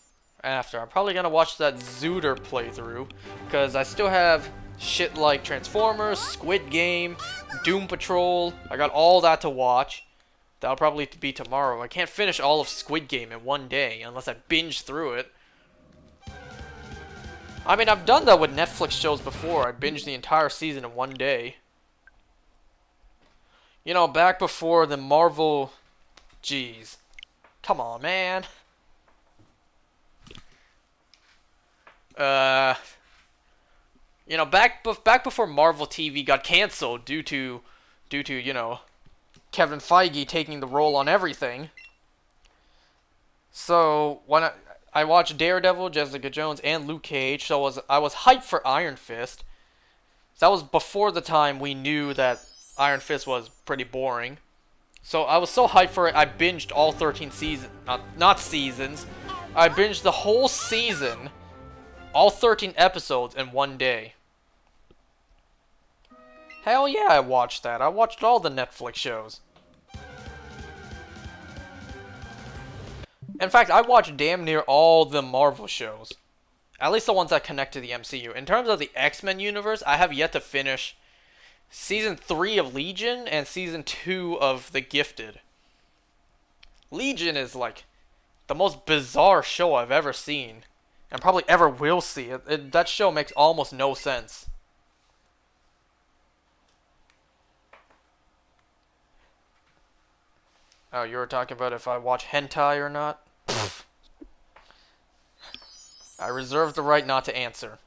after? I'm probably gonna watch that Zooter playthrough, because I still have shit like Transformers, Squid Game, Doom Patrol. I got all that to watch. That'll probably be tomorrow. I can't finish all of Squid Game in one day unless I binge through it. I mean, I've done that with Netflix shows before. I binged the entire season in one day. You know, back before the Marvel... Jeez. Come on, man. You know, back before Marvel TV got canceled due to, you know, Kevin Feige taking the role on everything. So, when I watched Daredevil, Jessica Jones, and Luke Cage, so I was hyped for Iron Fist. That was before the time we knew that Iron Fist was pretty boring. So I was so hyped for it, I binged all 13 seasons. Not seasons. I binged the whole season, all 13 episodes in one day. Hell yeah, I watched that. I watched all the Netflix shows. In fact, I watched damn near all the Marvel shows. At least the ones that connect to the MCU. In terms of the X-Men universe, I have yet to finish Season 3 of Legion and Season 2 of The Gifted. Legion is like the most bizarre show I've ever seen. And probably ever will see. That show makes almost no sense. Oh, you were talking about if I watch hentai or not? I reserve the right not to answer.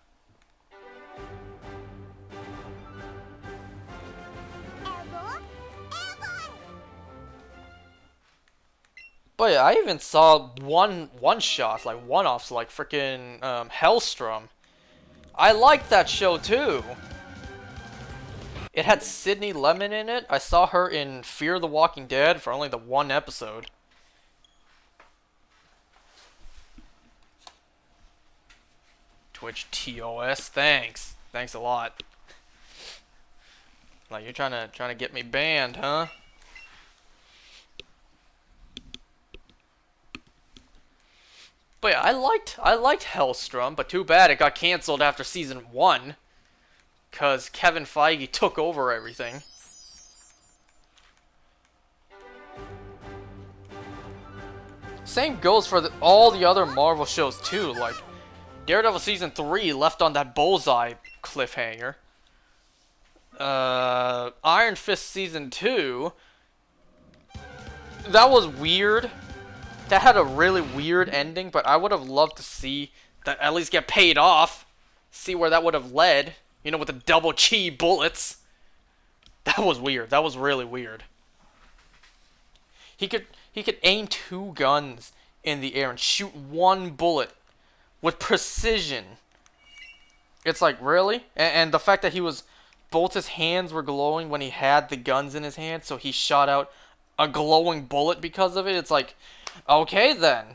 But yeah, I even saw one-shots, like one-offs, like freaking Hellstrom. I liked that show too. It had Sydney Lemon in it. I saw her in Fear the Walking Dead for only the one episode. Twitch TOS, thanks. Thanks a lot. Like you're trying to get me banned, huh? But yeah, I liked Hellstrom, but too bad it got canceled after season 1. Cause Kevin Feige took over everything. Same goes for all the other Marvel shows too, like Daredevil season 3 left on that bullseye cliffhanger. Iron Fist season 2, that was weird. That had a really weird ending, but I would have loved to see that at least get paid off. See where that would have led. You know, with the double chi bullets. That was weird. That was really weird. He could aim 2 guns in the air and shoot 1 bullet with precision. It's like, really? And the fact that both his hands were glowing when he had the guns in his hand, so he shot out a glowing bullet because of it. It's like, okay then.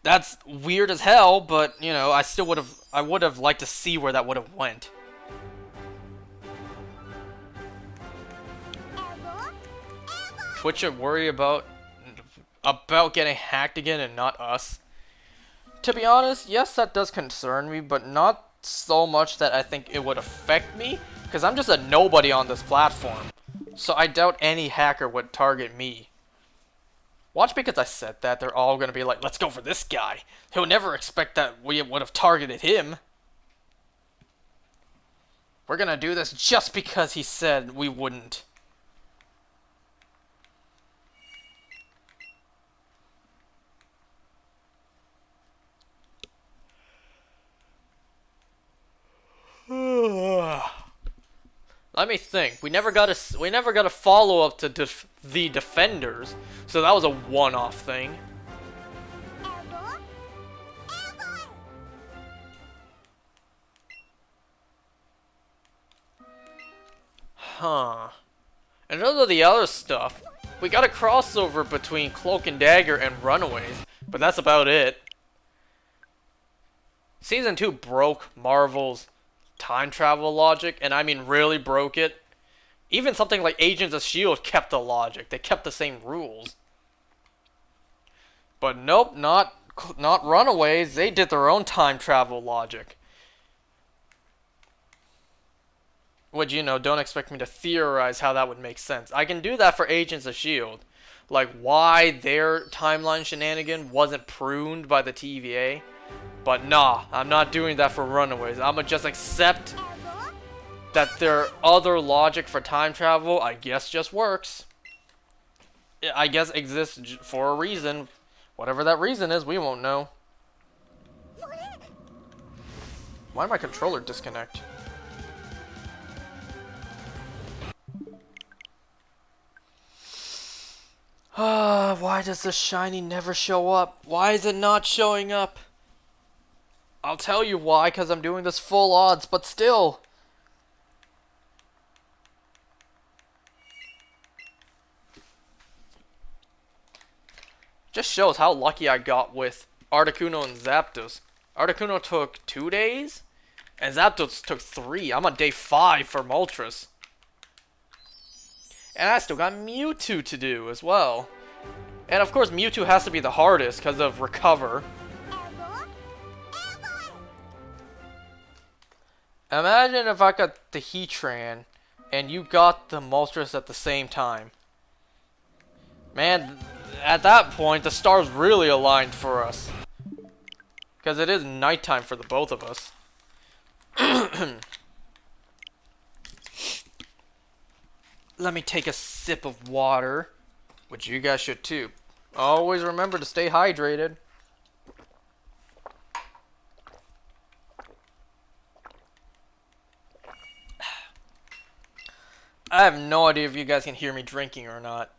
That's weird as hell, but you know, I would have liked to see where that would have went. Twitch should worry about getting hacked again and not us. To be honest, yes, that does concern me, but not so much that I think it would affect me, because I'm just a nobody on this platform. So I doubt any hacker would target me. Watch, because I said that, they're all going to be like, let's go for this guy. He'll never expect that we would have targeted him. We're going to do this just because he said we wouldn't. Let me think. We never got a follow up to the Defenders, so that was a one-off thing. Huh. And those are the other stuff. We got a crossover between Cloak and Dagger and Runaways, but that's about it. Season 2 broke Marvel's time travel logic, and I mean really broke it. Even something like Agents of S.H.I.E.L.D. kept the logic. They kept the same rules. But nope, not Runaways. They did their own time travel logic. Which, you know, don't expect me to theorize how that would make sense. I can do that for Agents of S.H.I.E.L.D. Like, why their timeline shenanigan wasn't pruned by the TVA. But nah, I'm not doing that for Runaways. I'ma just accept that their other logic for time travel, I guess, just works. I guess exists for a reason. Whatever that reason is, we won't know. Why did my controller disconnect? Why does the shiny never show up? Why is it not showing up? I'll tell you why, because I'm doing this full odds, but still. Just shows how lucky I got with Articuno and Zapdos. Articuno took 2 days, and Zapdos took 3. I'm on day 5 for Moltres. And I still got Mewtwo to do as well. And of course Mewtwo has to be the hardest because of Recover. Imagine if I got the Heatran and you got the Moltres at the same time. Man, at that point the stars really aligned for us. Because it is nighttime for the both of us. Let me take a sip of water, which you guys should too. Always remember to stay hydrated. I have no idea if you guys can hear me drinking or not.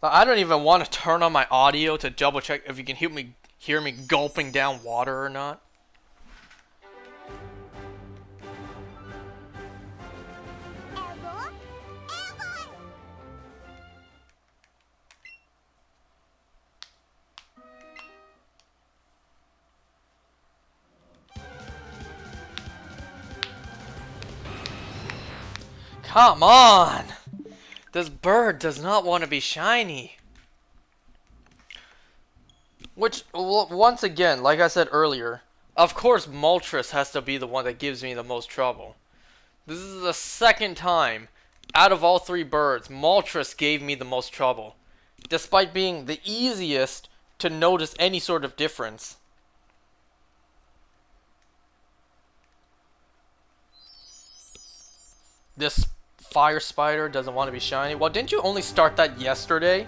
I don't even want to turn on my audio to double check if you can hear me gulping down water or not. Come on! This bird does not want to be shiny. Which, once again, like I said earlier, of course Moltres has to be the one that gives me the most trouble. This is the second time, out of all 3 birds, Moltres gave me the most trouble. Despite being the easiest to notice any sort of difference. This fire spider doesn't want to be shiny. Well, didn't you only start that yesterday?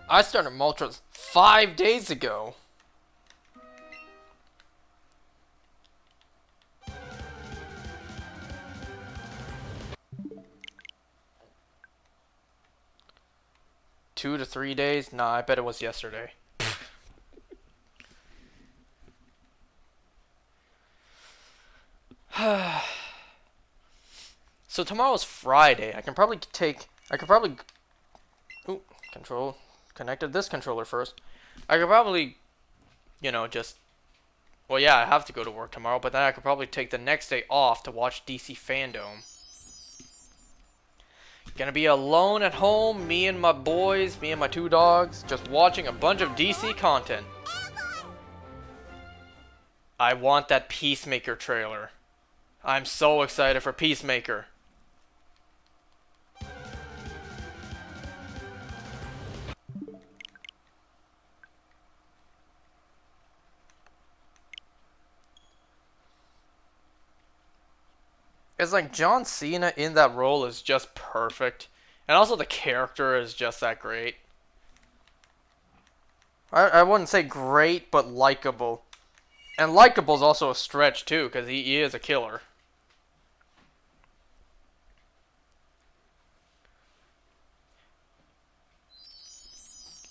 I started Moltres 5 days ago. Two to 3 days? Nah, I bet it was yesterday. So tomorrow's Friday. I could probably ooh, connected this controller first. I could probably, you know, well, yeah, I have to go to work tomorrow, but then I could probably take the next day off to watch DC Fandom. Gonna be alone at home, me and my boys, me and my 2 dogs, just watching a bunch of DC content. I want that Peacemaker trailer. I'm so excited for Peacemaker. It's like John Cena in that role is just perfect. And also the character is just that great. I wouldn't say great, but likable. And likable is also a stretch too, because he is a killer.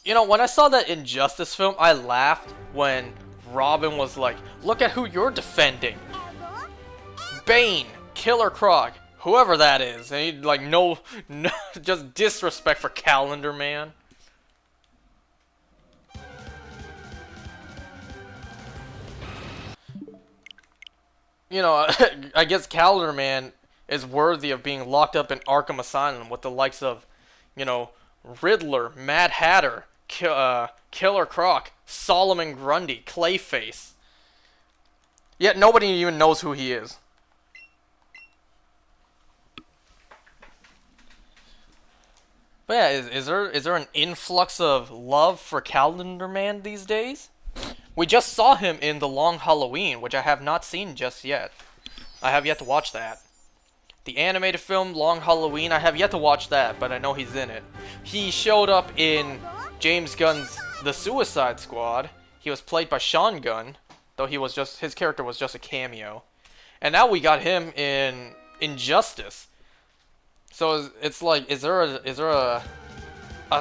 You know, when I saw that Injustice film, I laughed when Robin was like, look at who you're defending. Bane, Killer Croc, whoever that is. And he, like, no, just disrespect for Calendar Man. You know, I guess Calendar Man is worthy of being locked up in Arkham Asylum with the likes of, you know, Riddler, Mad Hatter, Killer Croc, Solomon Grundy, Clayface. Yet nobody even knows who he is. But yeah, is there an influx of love for Calendar Man these days? We just saw him in The Long Halloween, which I have not seen just yet. I have yet to watch that. The animated film Long Halloween, I have yet to watch that, but I know he's in it. He showed up in James Gunn's The Suicide Squad. He was played by Sean Gunn, though his character was just a cameo. And now we got him in Injustice. So it's like, is there a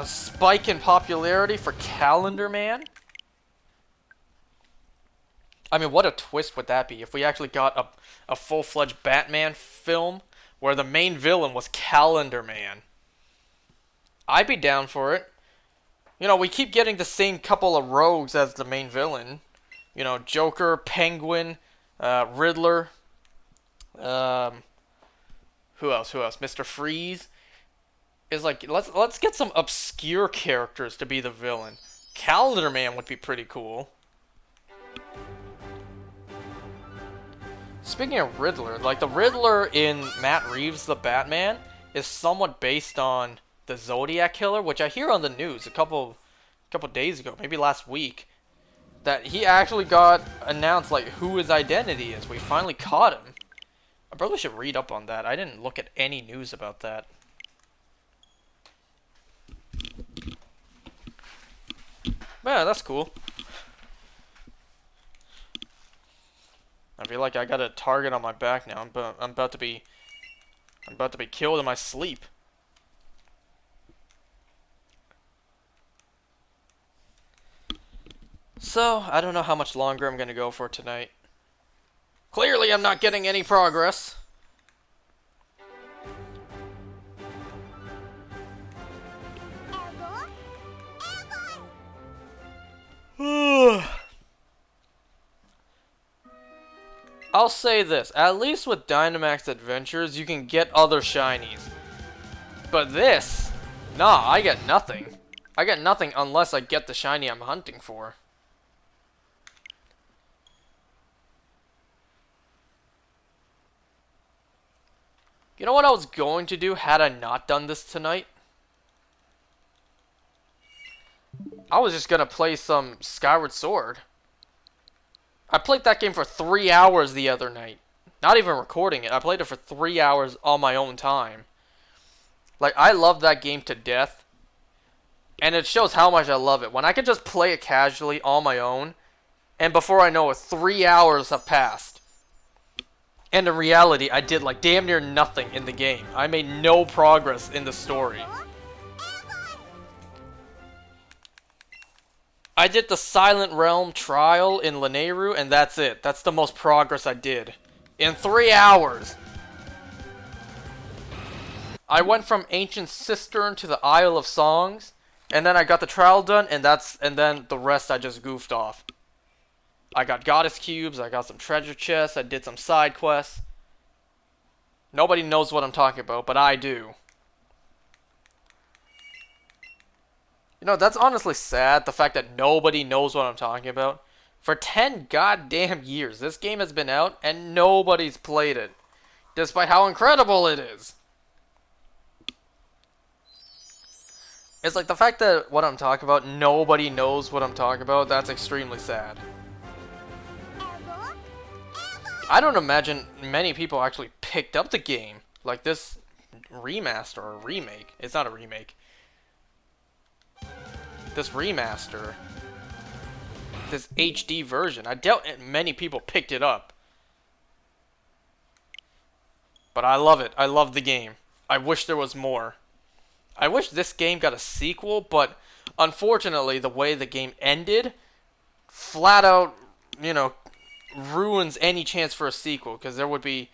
spike in popularity for Calendar Man? I mean, what a twist would that be if we actually got a full-fledged Batman film where the main villain was Calendar Man. I'd be down for it. You know, we keep getting the same couple of rogues as the main villain. You know, Joker, Penguin, Riddler. Who else? Mr. Freeze. Is like, let's get some obscure characters to be the villain. Calendar Man would be pretty cool. Speaking of Riddler, like the Riddler in Matt Reeves' The Batman is somewhat based on the Zodiac Killer, which I hear on the news a couple days ago, maybe last week, that he actually got announced like who his identity is. We finally caught him. I probably should read up on that. I didn't look at any news about that. Yeah, that's cool. I feel like I got a target on my back now. I'm about to be killed in my sleep. So, I don't know how much longer I'm going to go for tonight. Clearly, I'm not getting any progress. I'll say this, at least with Dynamax Adventures, you can get other shinies. But this, nah, I get nothing. I get nothing unless I get the shiny I'm hunting for. You know what I was going to do had I not done this tonight? I was just gonna play some Skyward Sword. I played that game for 3 hours the other night. Not even recording it. I played it for 3 hours on my own time. Like, I love that game to death. And it shows how much I love it. When I can just play it casually on my own, and before I know it, 3 hours have passed. And in reality, I did like damn near nothing in the game. I made no progress in the story. I did the Silent Realm trial in Lanayru, and that's it. That's the most progress I did. In 3 hours. I went from Ancient Cistern to the Isle of Songs, and then I got the trial done, and then the rest I just goofed off. I got Goddess Cubes, I got some treasure chests, I did some side quests. Nobody knows what I'm talking about, but I do. You know, that's honestly sad, the fact that nobody knows what I'm talking about. For 10 goddamn years, this game has been out, and nobody's played it. Despite how incredible it is. It's like the fact that what I'm talking about, nobody knows what I'm talking about, that's extremely sad. I don't imagine many people actually picked up the game. Like this remaster or remake. It's not a remake. This remaster, this HD version, I doubt many people picked it up. But I love it. I love the game. I wish there was more. I wish this game got a sequel, but unfortunately, the way the game ended, flat out, you know, ruins any chance for a sequel, because there would be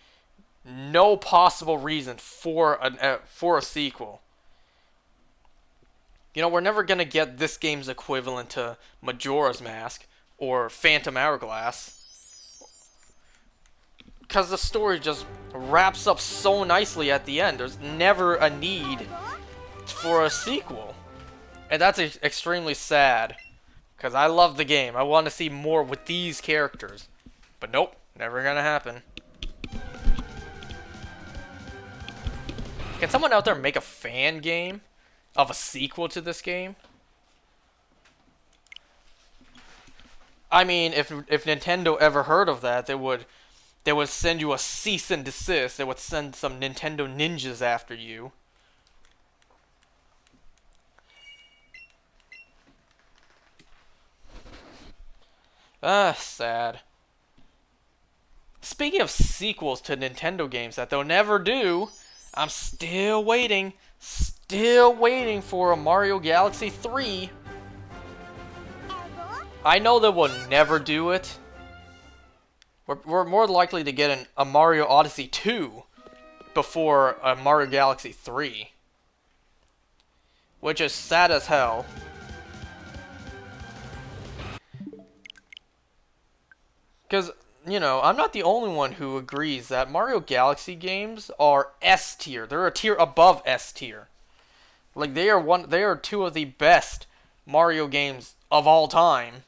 no possible reason for a sequel. You know, we're never going to get this game's equivalent to Majora's Mask or Phantom Hourglass. Because the story just wraps up so nicely at the end. There's never a need for a sequel. And that's extremely sad. Because I love the game. I want to see more with these characters. But nope, never going to happen. Can someone out there make a fan game? of a sequel to this game. I mean, if Nintendo ever heard of that, they would send you a cease and desist. They would send some Nintendo ninjas after you. Ah, sad. Speaking of sequels to Nintendo games that they'll never do, I'm still waiting for a Mario Galaxy 3. I know they will never do it. We're more likely to get a Mario Odyssey 2 before a Mario Galaxy 3. Which is sad as hell. Because, you know, I'm not the only one who agrees that Mario Galaxy games are S tier. They're a tier above S tier. Like, they are two of the best Mario games of all time.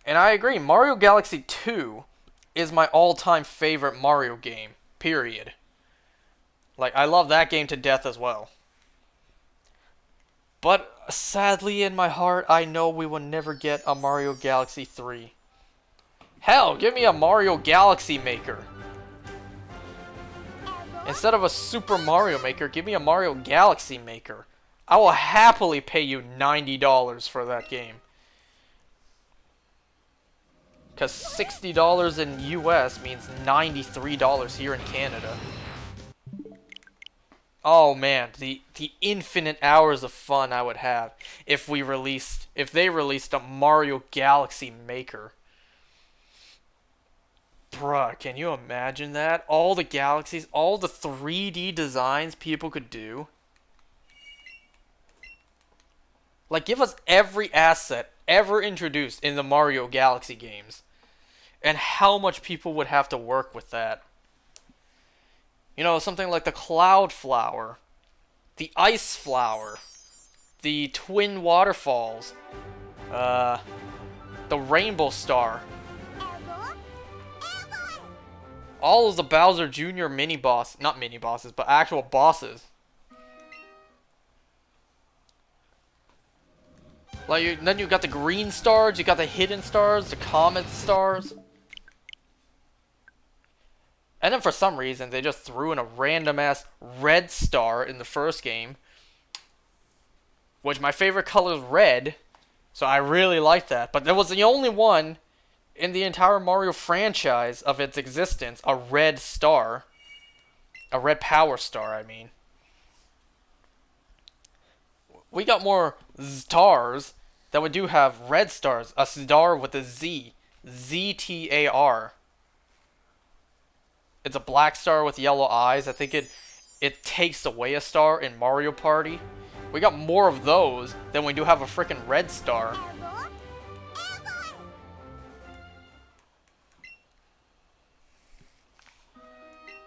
And I agree, Mario Galaxy 2 is my all-time favorite Mario game, period. Like, I love that game to death as well. But, sadly in my heart, I know we will never get a Mario Galaxy 3. Hell, give me a Mario Galaxy Maker. Instead of a Super Mario Maker, give me a Mario Galaxy Maker. I will happily pay you $90 for that game. Because $60 in US means $93 here in Canada. Oh man, the infinite hours of fun I would have if they released a Mario Galaxy Maker. Bruh, can you imagine that? All the galaxies, all the 3D designs people could do. Like, give us every asset ever introduced in the Mario Galaxy games. And how much people would have to work with that. You know, something like the Cloud Flower, the Ice Flower, the Twin Waterfalls, the Rainbow Star. All of the Bowser Jr. not mini bosses, but actual bosses. Like, then you got the green stars, you got the hidden stars, the comet stars. And then for some reason, they just threw in a random-ass red star in the first game. Which my favorite color is red, so I really like that. But that was the only one in the entire Mario franchise of its existence, a red star. A red power star, I mean. We got more stars that we do have red stars. A star with a Z. Z-T-A-R. It's a black star with yellow eyes. I think it takes away a star in Mario Party. We got more of those than we do have a freaking red star.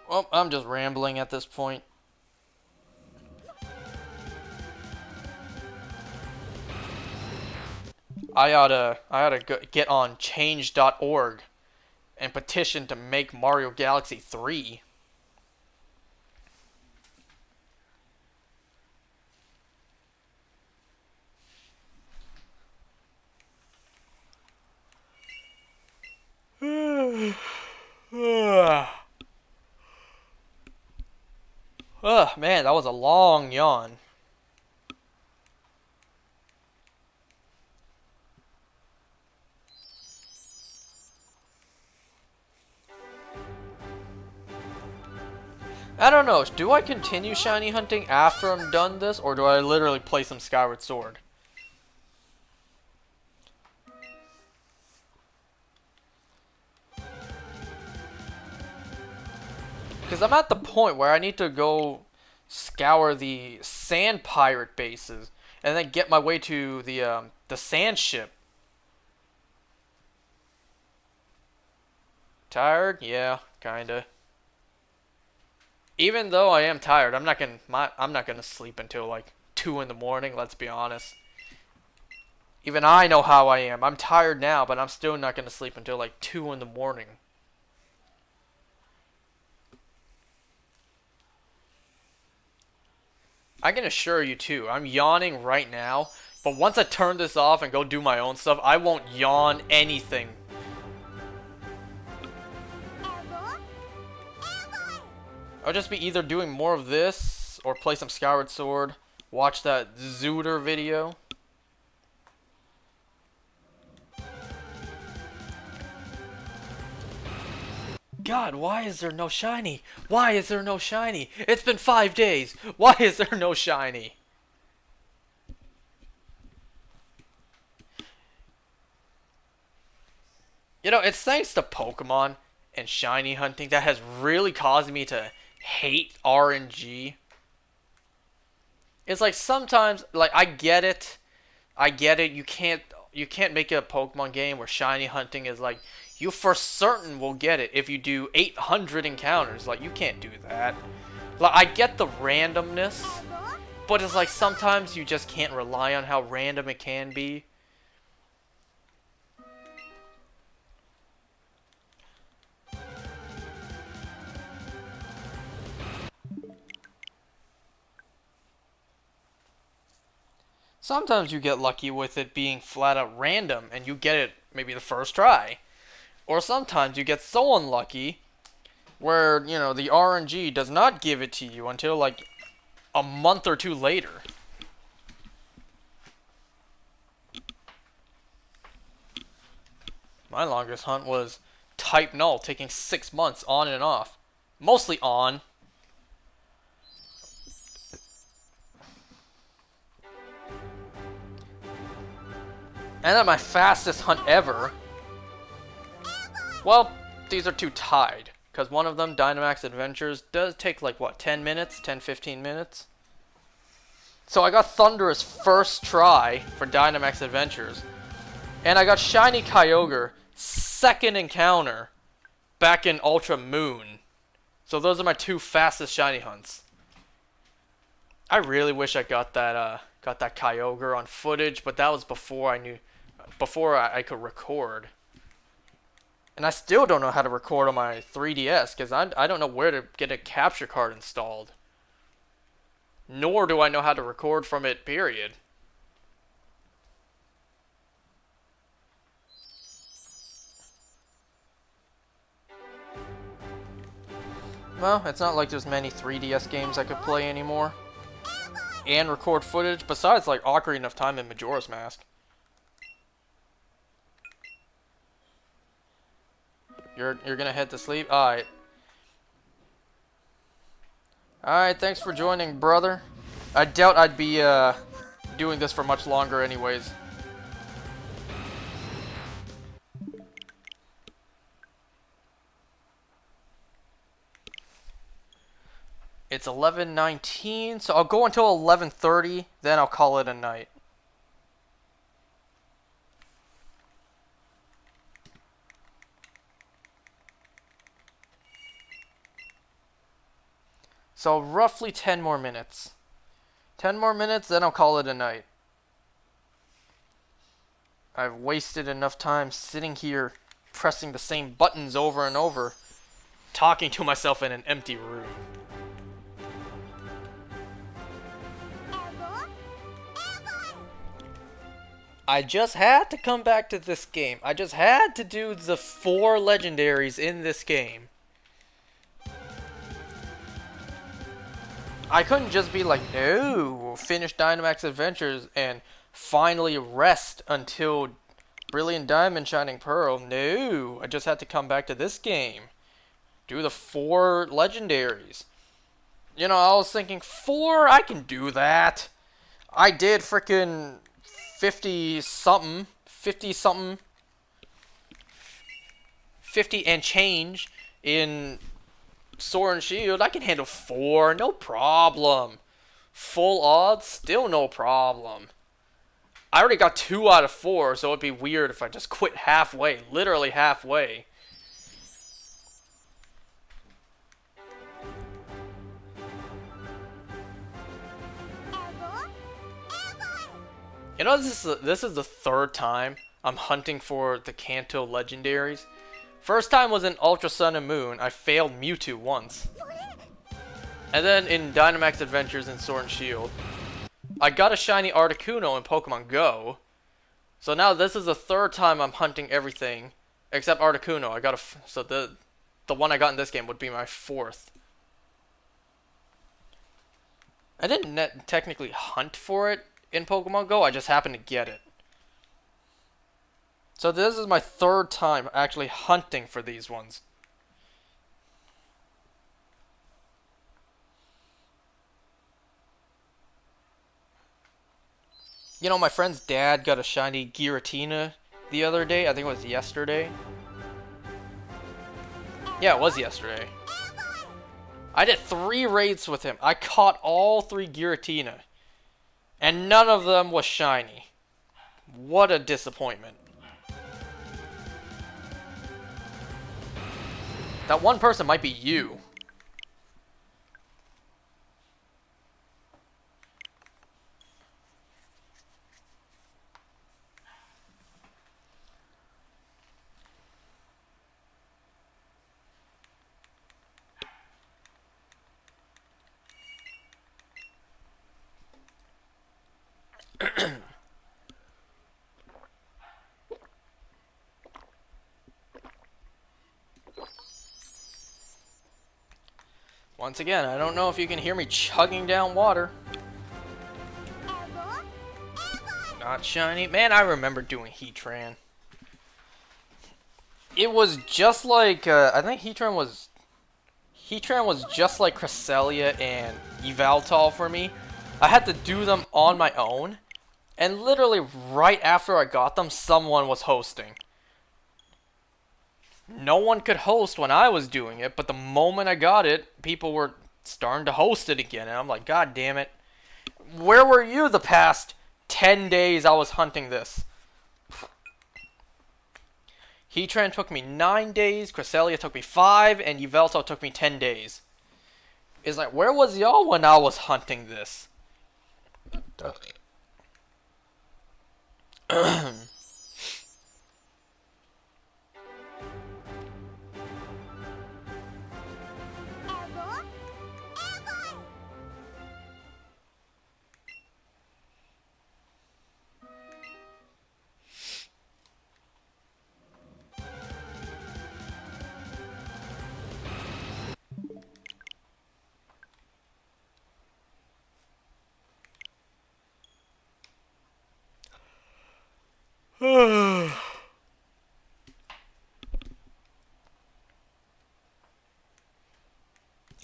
Well, I'm just rambling at this point. I oughta get on change.org and petition to make Mario Galaxy 3. Ugh, man, that was a long yawn. I don't know, do I continue shiny hunting after I'm done this, or do I literally play some Skyward Sword? Because I'm at the point where I need to go scour the sand pirate bases, and then get my way to the sand ship. Tired? Yeah, kinda. Even though I am tired, I'm not gonna sleep until like 2 in the morning. Let's be honest. Even I know how I am. I'm tired now, but I'm still not gonna sleep until like 2 in the morning. I can assure you too, I'm yawning right now, but once I turn this off and go do my own stuff, I won't yawn anything. I'll just be either doing more of this, or play some Skyward Sword, watch that Zooter video. God, why is there no shiny? Why is there no shiny? It's been 5 days. Why is there no shiny? You know, it's thanks to Pokemon and shiny hunting that has really caused me to hate RNG. It's like sometimes, like, I get it. You can't make a Pokemon game where shiny hunting is like, you for certain will get it if you do 800 encounters. Like, you can't do that. Like, I get the randomness, but it's like sometimes you just can't rely on how random it can be. Sometimes you get lucky with it being flat out random and you get it maybe the first try. Or sometimes you get so unlucky where, you know, the RNG does not give it to you until like a month or two later. My longest hunt was type null, taking 6 months on and off. Mostly on. And then my fastest hunt ever. Well, these are two tied. Because one of them, Dynamax Adventures, does take like, what, 10 minutes? 10-15 minutes? So I got Thundurus first try for Dynamax Adventures. And I got Shiny Kyogre second encounter back in Ultra Moon. So those are my two fastest shiny hunts. I really wish I got that Kyogre on footage, but that was before I could record. And I still don't know how to record on my 3DS, because I don't know where to get a capture card installed. Nor do I know how to record from it, period. Well, it's not like there's many 3DS games I could play anymore. And record footage, besides like Ocarina of Time and Majora's Mask. You're gonna head to sleep? Alright. Alright, thanks for joining, brother. I doubt I'd be doing this for much longer anyways. It's 11:19, so I'll go until 11:30, then I'll call it a night. So roughly 10 more minutes. 10 more minutes, then I'll call it a night. I've wasted enough time sitting here pressing the same buttons over and over, talking to myself in an empty room. I just had to come back to this game. I just had to do the 4 legendaries in this game. I couldn't just be like, no, finish Dynamax Adventures and finally rest until Brilliant Diamond, Shining Pearl. No, I just had to come back to this game. Do the 4 legendaries. You know, I was thinking, 4? I can do that. I did frickin' 50-something, 50 and change in Sword and Shield. I can handle 4, no problem. Full odds, still no problem. I already got 2 out of 4, so it'd be weird if I just quit halfway, literally halfway. You know, this is the 3rd time I'm hunting for the Kanto legendaries. First time was in Ultra Sun and Moon. I failed Mewtwo once. And then in Dynamax Adventures in Sword and Shield, I got a shiny Articuno in Pokemon Go. So now this is the third time I'm hunting everything except Articuno. I got so the one I got in this game would be my fourth. I didn't technically hunt for it in Pokemon Go. I just happened to get it. So this is my third time actually hunting for these ones. You know, my friend's dad got a shiny Giratina the other day. I think it was yesterday. Yeah, it was yesterday. I did 3 raids with him. I caught all 3 Giratina. And none of them was shiny. What a disappointment. That one person might be you. Once again, I don't know if you can hear me chugging down water. Not shiny. Man, I remember doing Heatran. It was just like, I think Heatran was just like Cresselia and Yveltal for me. I had to do them on my own. And literally right after I got them, someone was hosting. No one could host when I was doing it, but the moment I got it, people were starting to host it again. And I'm like, God damn it. Where were you the past 10 days I was hunting this? Heatran took me 9 days, Cresselia took me 5, and Yveltal took me 10 days. It's like, where was y'all when I was hunting this?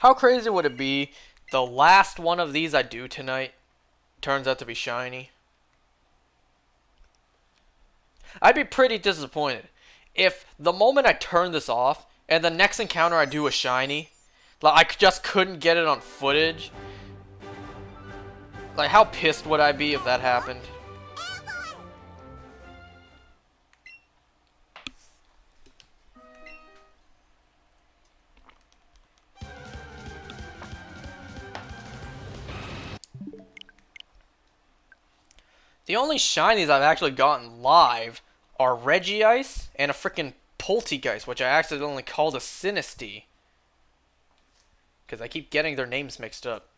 How crazy would it be the last one of these I do tonight turns out to be shiny? I'd be pretty disappointed if the moment I turn this off and the next encounter I do a shiny, like I just couldn't get it on footage. Like, how pissed would I be if that happened? The only shinies I've actually gotten live are Regice and a freaking Poltegeist, which I accidentally called a Sinistea. Because I keep getting their names mixed up.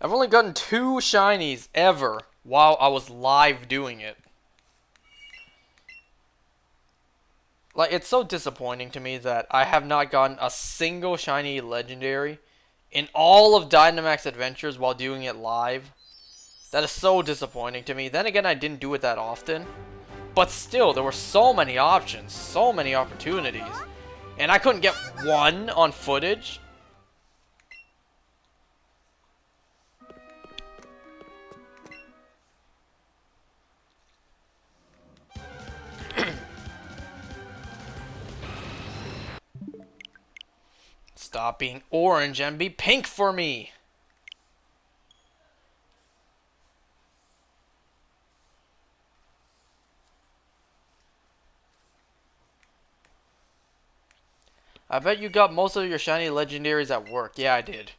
I've only gotten 2 shinies ever while I was live doing it. Like, it's so disappointing to me that I have not gotten a single shiny legendary in all of Dynamax Adventures while doing it live. That is so disappointing to me. Then again, I didn't do it that often. But still, there were so many options, so many opportunities. And I couldn't get one on footage. Stop being orange and be pink for me. I bet you got most of your shiny legendaries at work. Yeah, I did.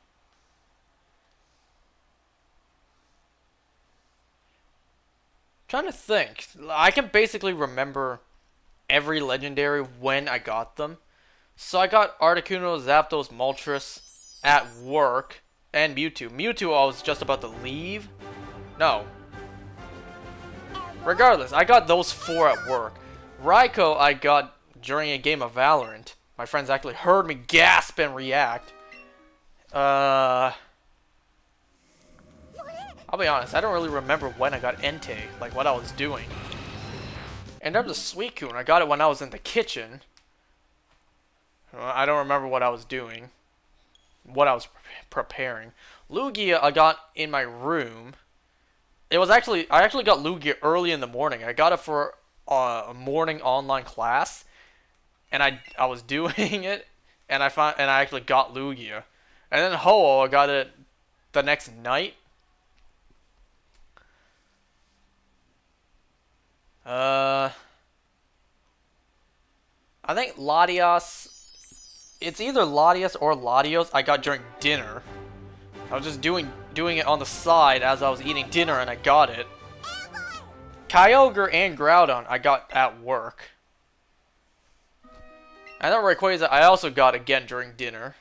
Trying to think. I can basically remember every legendary when I got them. So I got Articuno, Zapdos, Moltres at work, and Mewtwo. Mewtwo, I was just about to leave. No. Regardless, I got those 4 at work. Raikou, I got during a game of Valorant. My friends actually heard me gasp and react. I'll be honest, I don't really remember when I got Entei, like what I was doing. In terms of Suicune, I got it when I was in the kitchen. I don't remember what I was doing. What I was preparing. Lugia, I got in my room. I actually got Lugia early in the morning. I got it for a morning online class, and I was doing it, and I actually got Lugia, and then Ho-Oh, I got it the next night. I think Latios. It's either Latios or Latios I got during dinner. I was just doing it on the side as I was eating dinner, and I got it. Kyogre and Groudon I got at work. And then Rayquaza I also got again during dinner.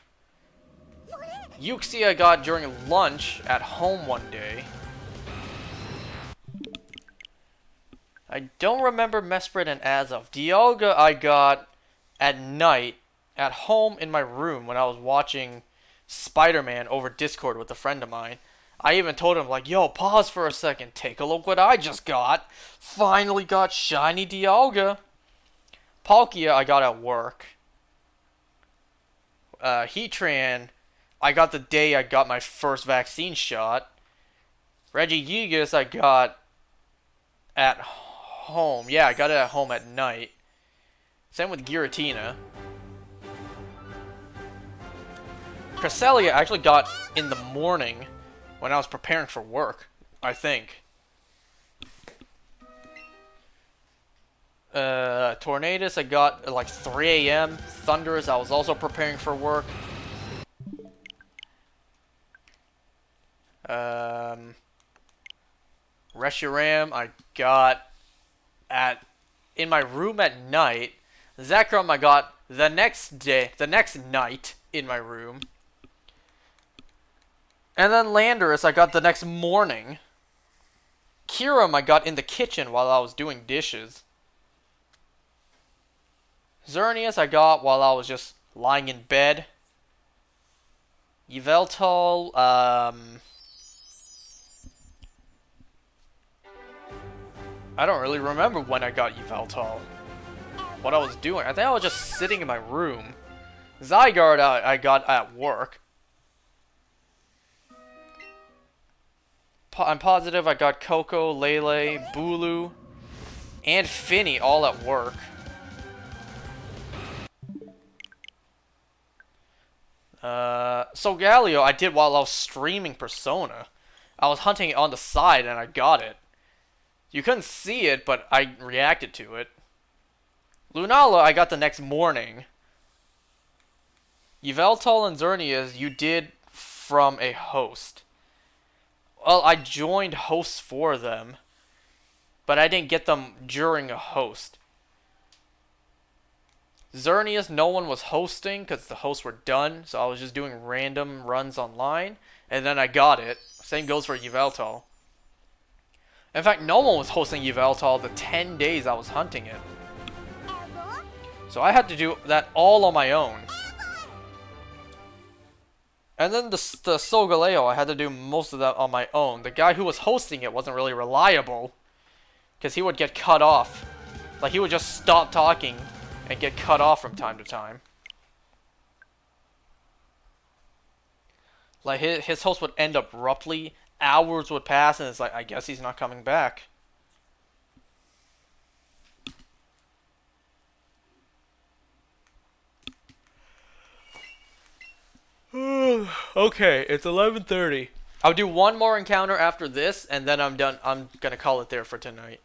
Uxie I got during lunch at home one day. I don't remember Mesprit and Azov. Dialga I got at night at home in my room when I was watching Spider-Man over Discord with a friend of mine. I even told him, like, yo, pause for a second. Take a look what I just got. Finally got shiny Dialga. Palkia I got at work. Heatran I got the day I got my first vaccine shot. Regigigas I got at home. Yeah, I got it at home at night. Same with Giratina. Cresselia I actually got in the morning when I was preparing for work, I think. Tornadus I got at like 3 a.m. Thundurus I was also preparing for work. Reshiram I got in my room at night. Zekrom I got the next night in my room. And then Landorus I got the next morning. Kyurem I got in the kitchen while I was doing dishes. Xerneas I got while I was just lying in bed. Yveltal, I don't really remember when I got Yveltal. What I was doing. I think I was just sitting in my room. Zygarde I got at work. I'm positive I got Coco, Lele, Bulu, and Finny all at work. Solgaleo I did while I was streaming Persona. I was hunting it on the side and I got it. You couldn't see it, but I reacted to it. Lunala I got the next morning. Yveltal and Xerneas you did from a host. Well, I joined hosts for them, but I didn't get them during a host. Xerneas, no one was hosting because the hosts were done, so I was just doing random runs online, and then I got it. Same goes for Yveltal. In fact, no one was hosting Yveltal the 10 days I was hunting it. So I had to do that all on my own. And then the Solgaleo, I had to do most of that on my own. The guy who was hosting it wasn't really reliable, because he would get cut off. Like, he would just stop talking and get cut off from time to time. Like, his host would end abruptly, hours would pass, and it's like, I guess he's not coming back. Okay, it's 11:30. I'll do one more encounter after this, and then I'm done. I'm gonna call it there for tonight.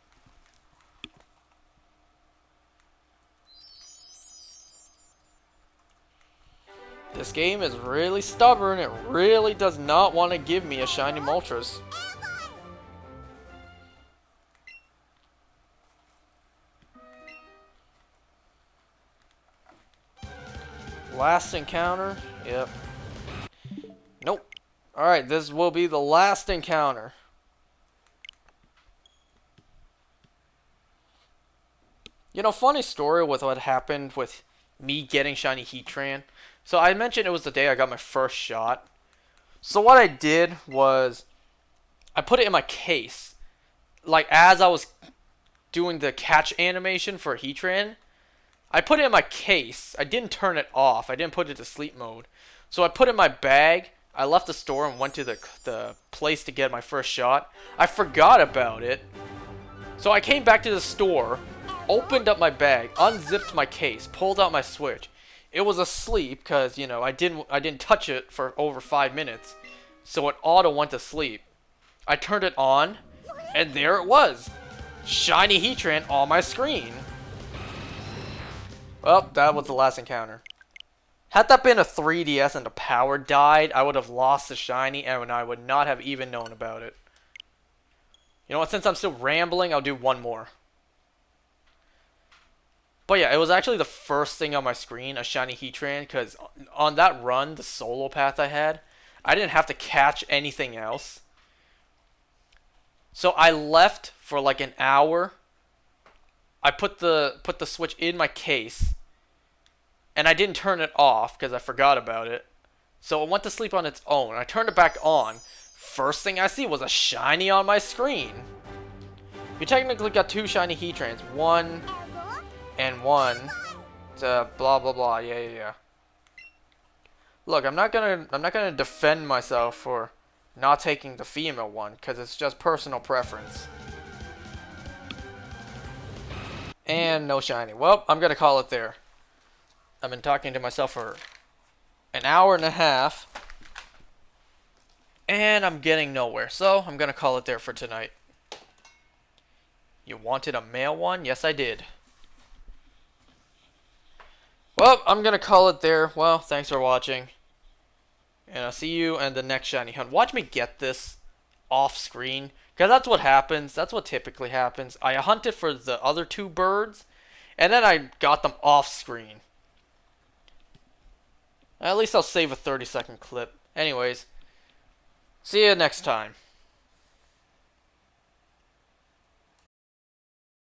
This game is really stubborn. It really does not want to give me a shiny Moltres. Last encounter? Yep. Alright, this will be the last encounter. You know, funny story with what happened with me getting shiny Heatran. So I mentioned it was the day I got my first shot. So what I did was I put it in my case. Like as I was doing the catch animation for Heatran, I put it in my case. I didn't turn it off. I didn't put it to sleep mode. So I put it in my bag. I left the store and went to the place to get my first shot. I forgot about it. So I came back to the store, opened up my bag, unzipped my case, pulled out my Switch. It was asleep because, you know, I didn't touch it for over 5 minutes. So it auto went to sleep. I turned it on, and there it was. Shiny Heatran on my screen. Well, that was the last encounter. Had that been a 3DS and the power died, I would have lost the shiny and I would not have even known about it. You know what, since I'm still rambling, I'll do one more. But yeah, it was actually the first thing on my screen, a shiny Heatran, because on that run, the solo path I had, I didn't have to catch anything else. So I left for like an hour. I put the Switch in my case. And I didn't turn it off because I forgot about it. So it went to sleep on its own. I turned it back on. First thing I see was a shiny on my screen. You technically got 2 shiny Heatrans. One and one. To blah blah blah. Yeah. Look, I'm not gonna defend myself for not taking the female one because it's just personal preference. And no shiny. Well, I'm gonna call it there. I've been talking to myself for an hour and a half, and I'm getting nowhere, so I'm going to call it there for tonight. You wanted a male one? Yes, I did. Well, I'm going to call it there. Well, thanks for watching, and I'll see you in the next shiny hunt. Watch me get this off screen, because that's what happens. That's what typically happens. I hunted for the other 2 birds, and then I got them off screen. At least I'll save a 30-second clip. Anyways, see you next time.